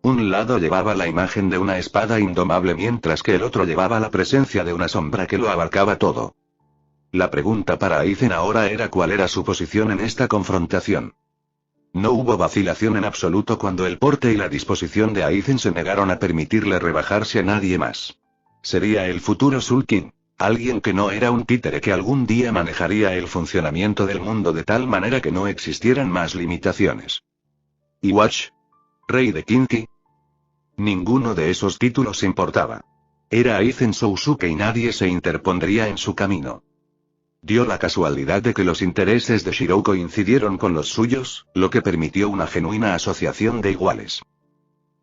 Un lado llevaba la imagen de una espada indomable mientras que el otro llevaba la presencia de una sombra que lo abarcaba todo. La pregunta para Aizen ahora era cuál era su posición en esta confrontación. No hubo vacilación en absoluto cuando el porte y la disposición de Aizen se negaron a permitirle rebajarse a nadie más. Sería el futuro Soul King, alguien que no era un títere que algún día manejaría el funcionamiento del mundo de tal manera que no existieran más limitaciones. Iwatch, rey de Kinki. Ninguno de esos títulos importaba. Era Aizen Sousuke y nadie se interpondría en su camino. Dio la casualidad de que los intereses de Shirou coincidieron con los suyos, lo que permitió una genuina asociación de iguales.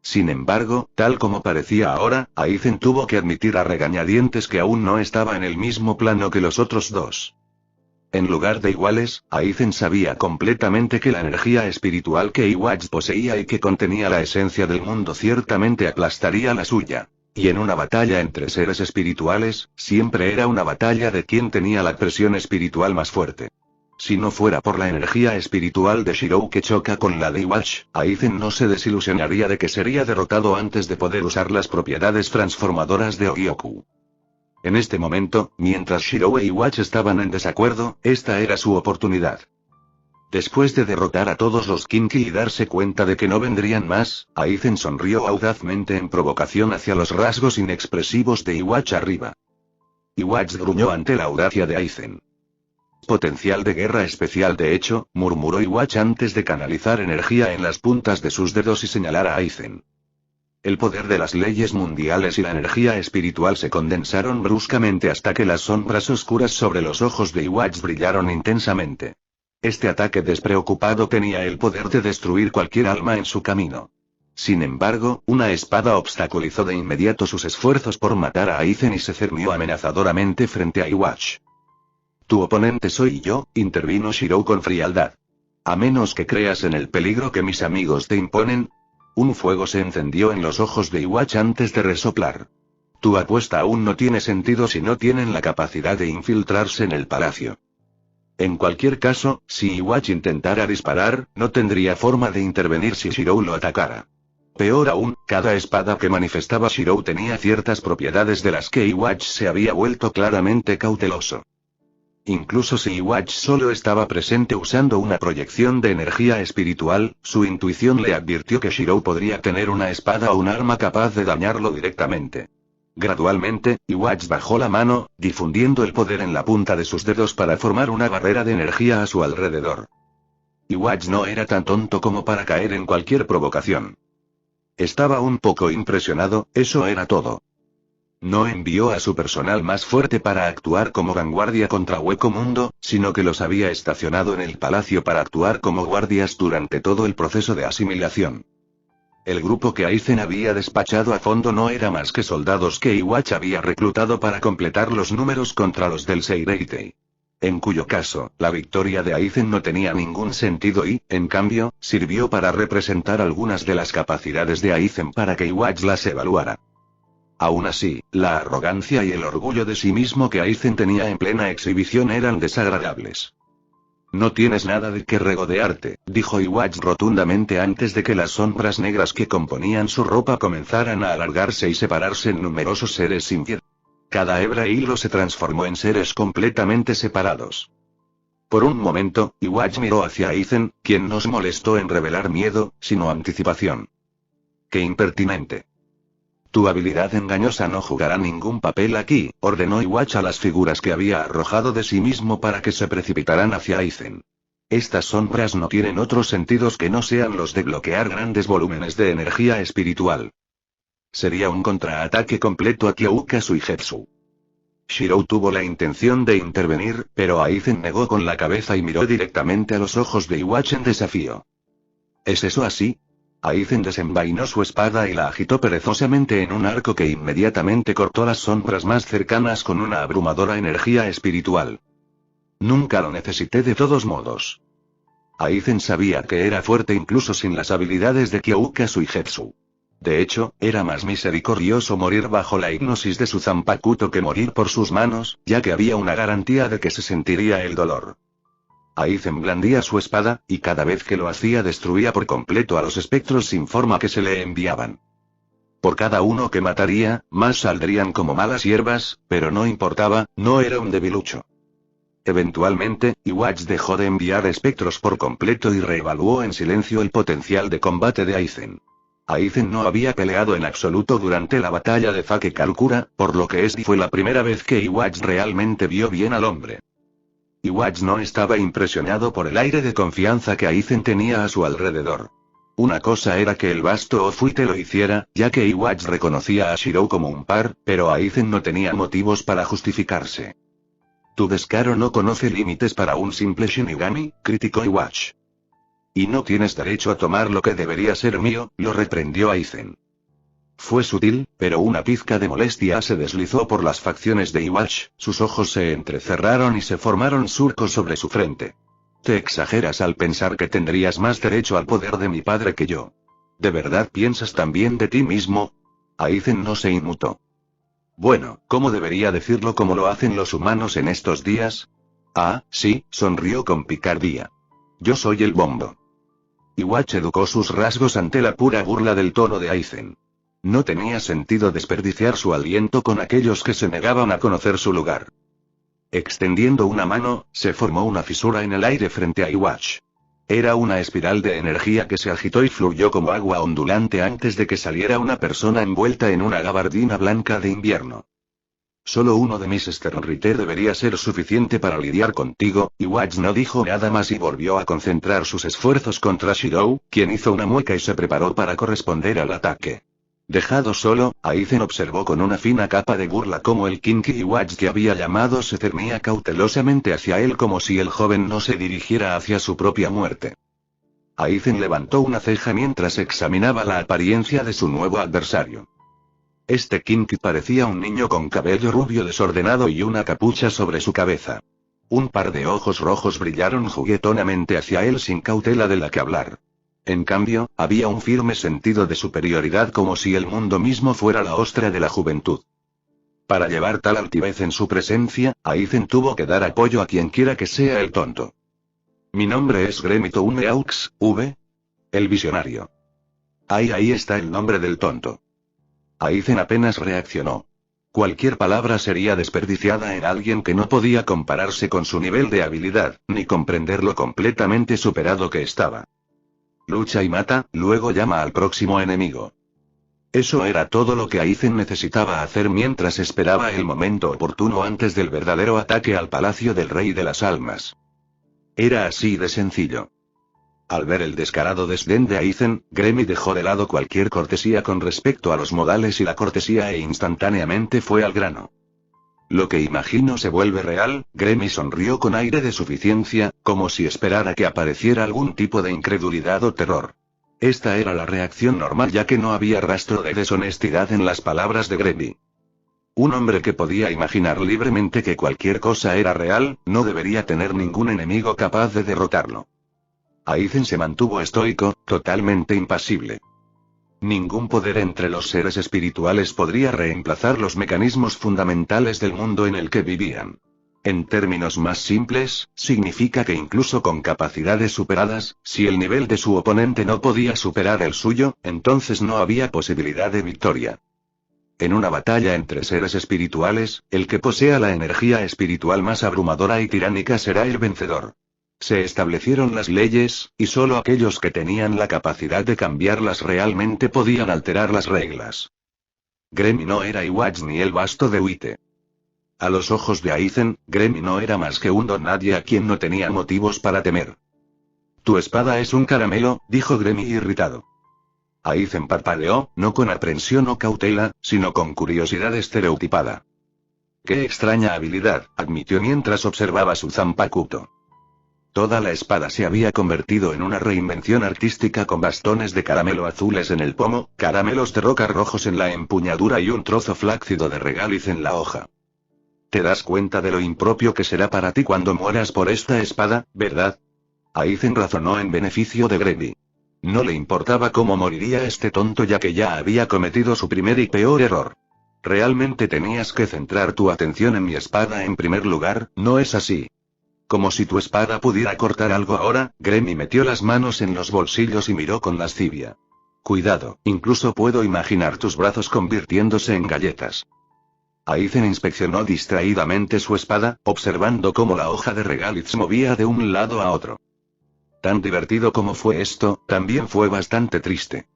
Sin embargo, tal como parecía ahora, Aizen tuvo que admitir a regañadientes que aún no estaba en el mismo plano que los otros dos. En lugar de iguales, Aizen sabía completamente que la energía espiritual que Iwatch poseía y que contenía la esencia del mundo ciertamente aplastaría la suya. Y en una batalla entre seres espirituales, siempre era una batalla de quien tenía la presión espiritual más fuerte. Si no fuera por la energía espiritual de Shirou que choca con la de Iwatch, Aizen no se desilusionaría de que sería derrotado antes de poder usar las propiedades transformadoras de Ogyoku. En este momento, mientras Shirou e Iwatch estaban en desacuerdo, esta era su oportunidad. Después de derrotar a todos los Kinki y darse cuenta de que no vendrían más, Aizen sonrió audazmente en provocación hacia los rasgos inexpresivos de Iwatch arriba. Iwatch gruñó ante la audacia de Aizen. Potencial de guerra especial de hecho, murmuró Iwatch antes de canalizar energía en las puntas de sus dedos y señalar a Aizen. El poder de las leyes mundiales y la energía espiritual se condensaron bruscamente hasta que las sombras oscuras sobre los ojos de Iwatch brillaron intensamente. Este ataque despreocupado tenía el poder de destruir cualquier alma en su camino. Sin embargo, una espada obstaculizó de inmediato sus esfuerzos por matar a Aizen y se cernió amenazadoramente frente a Iwatch. Tu oponente soy yo, intervino Shirou con frialdad. A menos que creas en el peligro que mis amigos te imponen. Un fuego se encendió en los ojos de Iwatch antes de resoplar. Tu apuesta aún no tiene sentido si no tienen la capacidad de infiltrarse en el palacio. En cualquier caso, si Iwatch intentara disparar, no tendría forma de intervenir si Shirou lo atacara. Peor aún, cada espada que manifestaba Shirou tenía ciertas propiedades de las que Iwatch se había vuelto claramente cauteloso. Incluso si Iwatch solo estaba presente usando una proyección de energía espiritual, su intuición le advirtió que Shirou podría tener una espada o un arma capaz de dañarlo directamente. Gradualmente, Iwatch bajó la mano, difundiendo el poder en la punta de sus dedos para formar una barrera de energía a su alrededor. Iwatch no era tan tonto como para caer en cualquier provocación. Estaba un poco impresionado, eso era todo. No envió a su personal más fuerte para actuar como vanguardia contra Hueco Mundo, sino que los había estacionado en el palacio para actuar como guardias durante todo el proceso de asimilación. El grupo que Aizen había despachado a fondo no era más que soldados que Iwatch había reclutado para completar los números contra los del Seireitei. En cuyo caso, la victoria de Aizen no tenía ningún sentido y, en cambio, sirvió para representar algunas de las capacidades de Aizen para que Iwatch las evaluara. Aún así, la arrogancia y el orgullo de sí mismo que Aizen tenía en plena exhibición eran desagradables. No tienes nada de qué regodearte, dijo Iwatch rotundamente antes de que las sombras negras que componían su ropa comenzaran a alargarse y separarse en numerosos seres sin piedad. Cada hebra e hilo se transformó en seres completamente separados. Por un momento, Iwatch miró hacia Aizen, quien no se molestó en revelar miedo, sino anticipación. ¡Qué impertinente! Tu habilidad engañosa no jugará ningún papel aquí, ordenó Iwatch a las figuras que había arrojado de sí mismo para que se precipitaran hacia Aizen. Estas sombras no tienen otros sentidos que no sean los de bloquear grandes volúmenes de energía espiritual. Sería un contraataque completo a Kyouka Suigetsu. Shirou tuvo la intención de intervenir, pero Aizen negó con la cabeza y miró directamente a los ojos de Iwatch en desafío. ¿Es eso así? Aizen desenvainó su espada y la agitó perezosamente en un arco que inmediatamente cortó las sombras más cercanas con una abrumadora energía espiritual. Nunca lo necesité de todos modos. Aizen sabía que era fuerte incluso sin las habilidades de Kyouka Suigetsu. De hecho, era más misericordioso morir bajo la hipnosis de su Zanpakuto que morir por sus manos, ya que había una garantía de que se sentiría el dolor. Aizen blandía su espada, y cada vez que lo hacía destruía por completo a los espectros sin forma que se le enviaban. Por cada uno que mataría, más saldrían como malas hierbas, pero no importaba, no era un debilucho. Eventualmente, Iwatch dejó de enviar espectros por completo y reevaluó en silencio el potencial de combate de Aizen. Aizen no había peleado en absoluto durante la batalla de Fake Kalkura, por lo que esta fue la primera vez que Iwatch realmente vio bien al hombre. Iwatch no estaba impresionado por el aire de confianza que Aizen tenía a su alrededor. Una cosa era que el vasto Ofuite lo hiciera, ya que Iwatch reconocía a Shirou como un par, pero Aizen no tenía motivos para justificarse. Tu descaro no conoce límites para un simple Shinigami, criticó Iwatch. Y no tienes derecho a tomar lo que debería ser mío, lo reprendió Aizen. Fue sutil, pero una pizca de molestia se deslizó por las facciones de Iwatch, sus ojos se entrecerraron y se formaron surcos sobre su frente. Te exageras al pensar que tendrías más derecho al poder de mi padre que yo. ¿De verdad piensas tan bien de ti mismo? Aizen no se inmutó. Bueno, ¿cómo debería decirlo como lo hacen los humanos en estos días? Ah, sí, sonrió con picardía. Yo soy el bombo. Iwatch educó sus rasgos ante la pura burla del tono de Aizen. No tenía sentido desperdiciar su aliento con aquellos que se negaban a conocer su lugar. Extendiendo una mano, se formó una fisura en el aire frente a Iwatch. Era una espiral de energía que se agitó y fluyó como agua ondulante antes de que saliera una persona envuelta en una gabardina blanca de invierno. Solo uno de mis Sternritter debería ser suficiente para lidiar contigo. Iwatch no dijo nada más y volvió a concentrar sus esfuerzos contra Shirou, quien hizo una mueca y se preparó para corresponder al ataque. Dejado solo, Aizen observó con una fina capa de burla cómo el Kinky Iwatch que había llamado se cernía cautelosamente hacia él como si el joven no se dirigiera hacia su propia muerte. Aizen levantó una ceja mientras examinaba la apariencia de su nuevo adversario. Este Kinky parecía un niño con cabello rubio desordenado y una capucha sobre su cabeza. Un par de ojos rojos brillaron juguetonamente hacia él sin cautela de la que hablar. En cambio, había un firme sentido de superioridad como si el mundo mismo fuera la ostra de la juventud. Para llevar tal altivez en su presencia, Aizen tuvo que dar apoyo a quien quiera que sea el tonto. Mi nombre es Gremito Umeaux, el visionario. Ahí está el nombre del tonto. Aizen apenas reaccionó. Cualquier palabra sería desperdiciada en alguien que no podía compararse con su nivel de habilidad, ni comprender lo completamente superado que estaba. Lucha y mata, luego llama al próximo enemigo. Eso era todo lo que Aizen necesitaba hacer mientras esperaba el momento oportuno antes del verdadero ataque al Palacio del Rey de las Almas. Era así de sencillo. Al ver el descarado desdén de Aizen, Gremi dejó de lado cualquier cortesía con respecto a los modales y la cortesía e instantáneamente fue al grano. Lo que imagino se vuelve real. Gremi sonrió con aire de suficiencia, como si esperara que apareciera algún tipo de incredulidad o terror. Esta era la reacción normal ya que no había rastro de deshonestidad en las palabras de Gremi. Un hombre que podía imaginar libremente que cualquier cosa era real, no debería tener ningún enemigo capaz de derrotarlo. Aizen se mantuvo estoico, totalmente impasible. Ningún poder entre los seres espirituales podría reemplazar los mecanismos fundamentales del mundo en el que vivían. En términos más simples, significa que incluso con capacidades superadas, si el nivel de su oponente no podía superar el suyo, entonces no había posibilidad de victoria. En una batalla entre seres espirituales, el que posea la energía espiritual más abrumadora y tiránica será el vencedor. Se establecieron las leyes, y solo aquellos que tenían la capacidad de cambiarlas realmente podían alterar las reglas. Gremi no era Iwatch ni el basto de Uite. A los ojos de Aizen, Gremi no era más que un don nadie a quien no tenía motivos para temer. Tu espada es un caramelo, dijo Gremi irritado. Aizen parpadeó, no con aprensión o cautela, sino con curiosidad estereotipada. Qué extraña habilidad, admitió mientras observaba su Zanpakuto. Toda la espada se había convertido en una reinvención artística con bastones de caramelo azules en el pomo, caramelos de roca rojos en la empuñadura y un trozo flácido de regaliz en la hoja. ¿Te das cuenta de lo impropio que será para ti cuando mueras por esta espada, verdad? Aizen razonó en beneficio de Gremi. No le importaba cómo moriría este tonto ya que ya había cometido su primer y peor error. Realmente tenías que centrar tu atención en mi espada en primer lugar, ¿no es así? Como si tu espada pudiera cortar algo ahora, Grammy metió las manos en los bolsillos y miró con lascivia. Cuidado, incluso puedo imaginar tus brazos convirtiéndose en galletas. Aizen inspeccionó distraídamente su espada, observando cómo la hoja de regaliz se movía de un lado a otro. Tan divertido como fue esto, también fue bastante triste.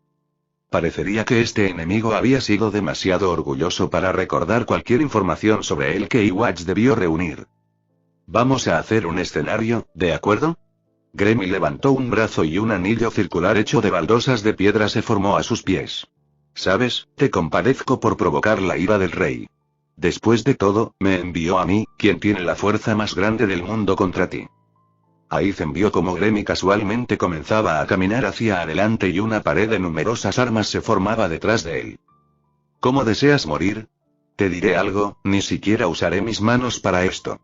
Parecería que este enemigo había sido demasiado orgulloso para recordar cualquier información sobre él que Iwatch debió reunir. Vamos a hacer un escenario, ¿de acuerdo? Grammy levantó un brazo y un anillo circular hecho de baldosas de piedra se formó a sus pies. ¿Sabes? Te compadezco por provocar la ira del rey. Después de todo, me envió a mí, quien tiene la fuerza más grande del mundo contra ti. Aizen vio como Grammy casualmente comenzaba a caminar hacia adelante y una pared de numerosas armas se formaba detrás de él. ¿Cómo deseas morir? Te diré algo, ni siquiera usaré mis manos para esto.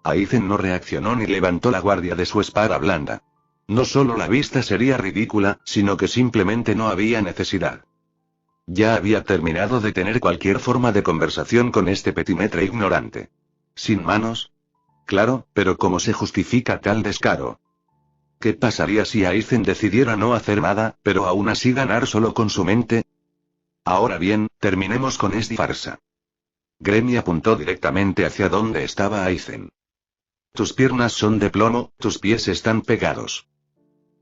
Aizen no reaccionó ni levantó la guardia de su espada blanda. No solo la vista sería ridícula, sino que simplemente no había necesidad. Ya había terminado de tener cualquier forma de conversación con este petimetre ignorante. ¿Sin manos? Claro, pero ¿cómo se justifica tal descaro? ¿Qué pasaría si Aizen decidiera no hacer nada, pero aún así ganar solo con su mente? Ahora bien, terminemos con esta farsa. Grammy apuntó directamente hacia donde estaba Aizen. Tus piernas son de plomo, tus pies están pegados.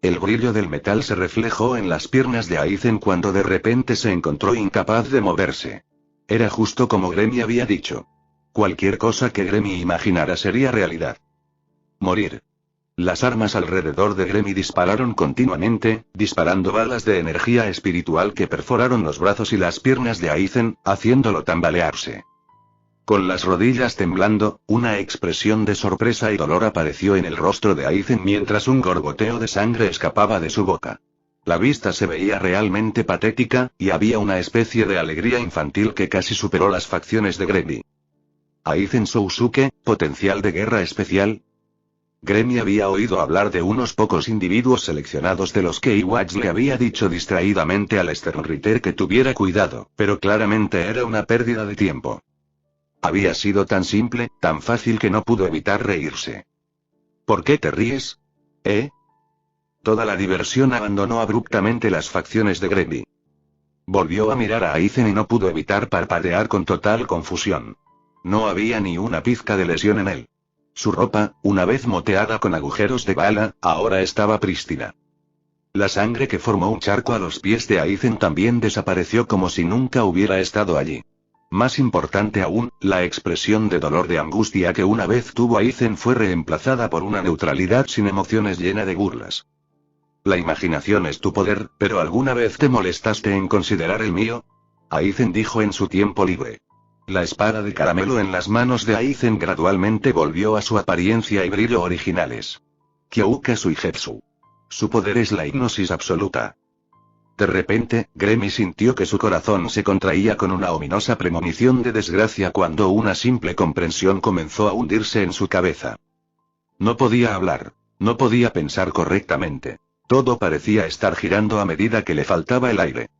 El brillo del metal se reflejó en las piernas de Aizen cuando de repente se encontró incapaz de moverse. Era justo como Grammy había dicho. Cualquier cosa que Grammy imaginara sería realidad. Morir. Las armas alrededor de Grammy dispararon continuamente, disparando balas de energía espiritual que perforaron los brazos y las piernas de Aizen, haciéndolo tambalearse. Con las rodillas temblando, una expresión de sorpresa y dolor apareció en el rostro de Aizen mientras un gorgoteo de sangre escapaba de su boca. La vista se veía realmente patética, y había una especie de alegría infantil que casi superó las facciones de Grammy. Aizen Sousuke, potencial de guerra especial. Grammy había oído hablar de unos pocos individuos seleccionados de los que Iwatch le había dicho distraídamente al Sternritter que tuviera cuidado, pero claramente era una pérdida de tiempo. Había sido tan simple, tan fácil que no pudo evitar reírse. ¿Por qué te ríes? ¿Eh? Toda la diversión abandonó abruptamente las facciones de Grammy. Volvió a mirar a Aizen y no pudo evitar parpadear con total confusión. No había ni una pizca de lesión en él. Su ropa, una vez moteada con agujeros de bala, ahora estaba prístina. La sangre que formó un charco a los pies de Aizen también desapareció como si nunca hubiera estado allí. Más importante aún, la expresión de dolor de angustia que una vez tuvo Aizen fue reemplazada por una neutralidad sin emociones llena de burlas. La imaginación es tu poder, pero ¿alguna vez te molestaste en considerar el mío? Aizen dijo en su tiempo libre. La espada de caramelo en las manos de Aizen gradualmente volvió a su apariencia y brillo originales. Kyouka Suigetsu. Su poder es la hipnosis absoluta. De repente, Grammy sintió que su corazón se contraía con una ominosa premonición de desgracia cuando una simple comprensión comenzó a hundirse en su cabeza. No podía hablar, no podía pensar correctamente. Todo parecía estar girando a medida que le faltaba el aire.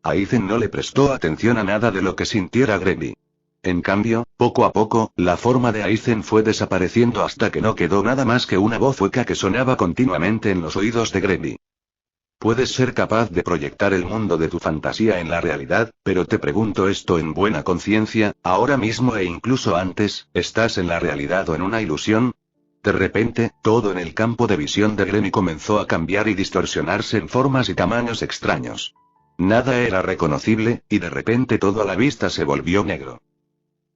Aizen no le prestó atención a nada de lo que sintiera Grammy. En cambio, poco a poco, la forma de Aizen fue desapareciendo hasta que no quedó nada más que una voz hueca que sonaba continuamente en los oídos de Grammy. Puedes ser capaz de proyectar el mundo de tu fantasía en la realidad, pero te pregunto esto en buena conciencia, ahora mismo e incluso antes, ¿estás en la realidad o en una ilusión? De repente, todo en el campo de visión de Grammy comenzó a cambiar y distorsionarse en formas y tamaños extraños. Nada era reconocible, y de repente todo a la vista se volvió negro.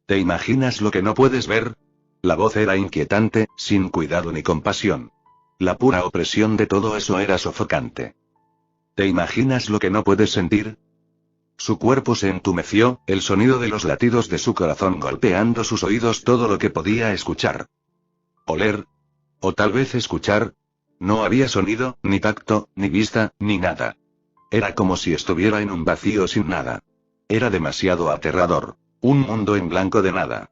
¿Te imaginas lo que no puedes ver? La voz era inquietante, sin cuidado ni compasión. La pura opresión de todo eso era sofocante. ¿Te imaginas lo que no puedes sentir? Su cuerpo se entumeció, el sonido de los latidos de su corazón golpeando sus oídos todo lo que podía escuchar. Oler. O tal vez escuchar. No había sonido, ni tacto, ni vista, ni nada. Era como si estuviera en un vacío sin nada. Era demasiado aterrador. Un mundo en blanco de nada.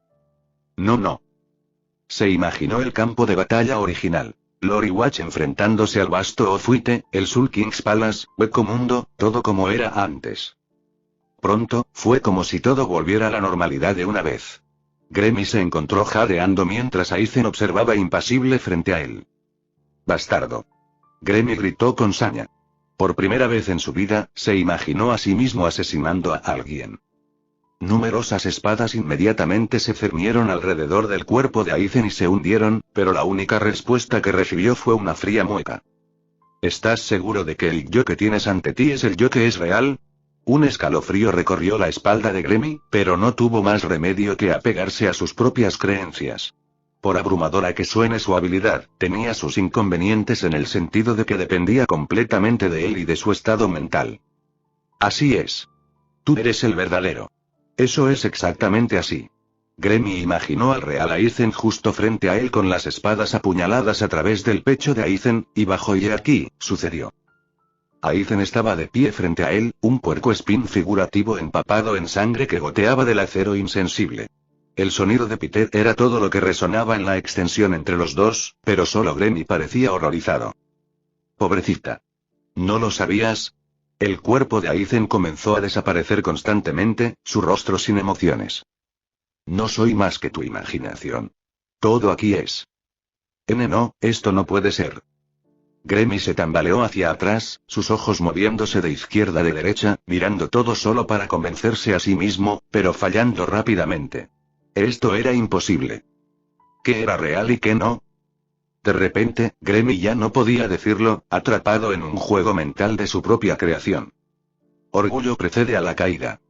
No. Se imaginó el campo de batalla original. Lord Watch enfrentándose al vasto Ofuite, el Soul King's Palace, hueco mundo, todo como era antes. Pronto, fue como si todo volviera a la normalidad de una vez. Gremmy se encontró jadeando mientras Aizen observaba impasible frente a él. ¡Bastardo! Gremmy gritó con saña. Por primera vez en su vida, se imaginó a sí mismo asesinando a alguien. Numerosas espadas inmediatamente se cernieron alrededor del cuerpo de Aizen y se hundieron, pero la única respuesta que recibió fue una fría mueca. ¿Estás seguro de que el yo que tienes ante ti es el yo que es real? Un escalofrío recorrió la espalda de Gremmy, pero no tuvo más remedio que apegarse a sus propias creencias. Por abrumadora que suene su habilidad, tenía sus inconvenientes en el sentido de que dependía completamente de él y de su estado mental. Así es. Tú eres el verdadero. Eso es exactamente así. Gremmy imaginó al real Aizen justo frente a él con las espadas apuñaladas a través del pecho de Aizen, y bajo y aquí, sucedió. Aizen estaba de pie frente a él, un puercoespín figurativo empapado en sangre que goteaba del acero insensible. El sonido de Peter era todo lo que resonaba en la extensión entre los dos, pero solo Gremmy parecía horrorizado. Pobrecita. ¿No lo sabías? El cuerpo de Aizen comenzó a desaparecer constantemente, su rostro sin emociones. No soy más que tu imaginación. Todo aquí es. No, esto no puede ser. Gremmy se tambaleó hacia atrás, sus ojos moviéndose de izquierda a derecha, mirando todo solo para convencerse a sí mismo, pero fallando rápidamente. Esto era imposible. ¿Qué era real y qué no? De repente, Gremmy ya no podía decirlo, atrapado en un juego mental de su propia creación. Orgullo precede a la caída.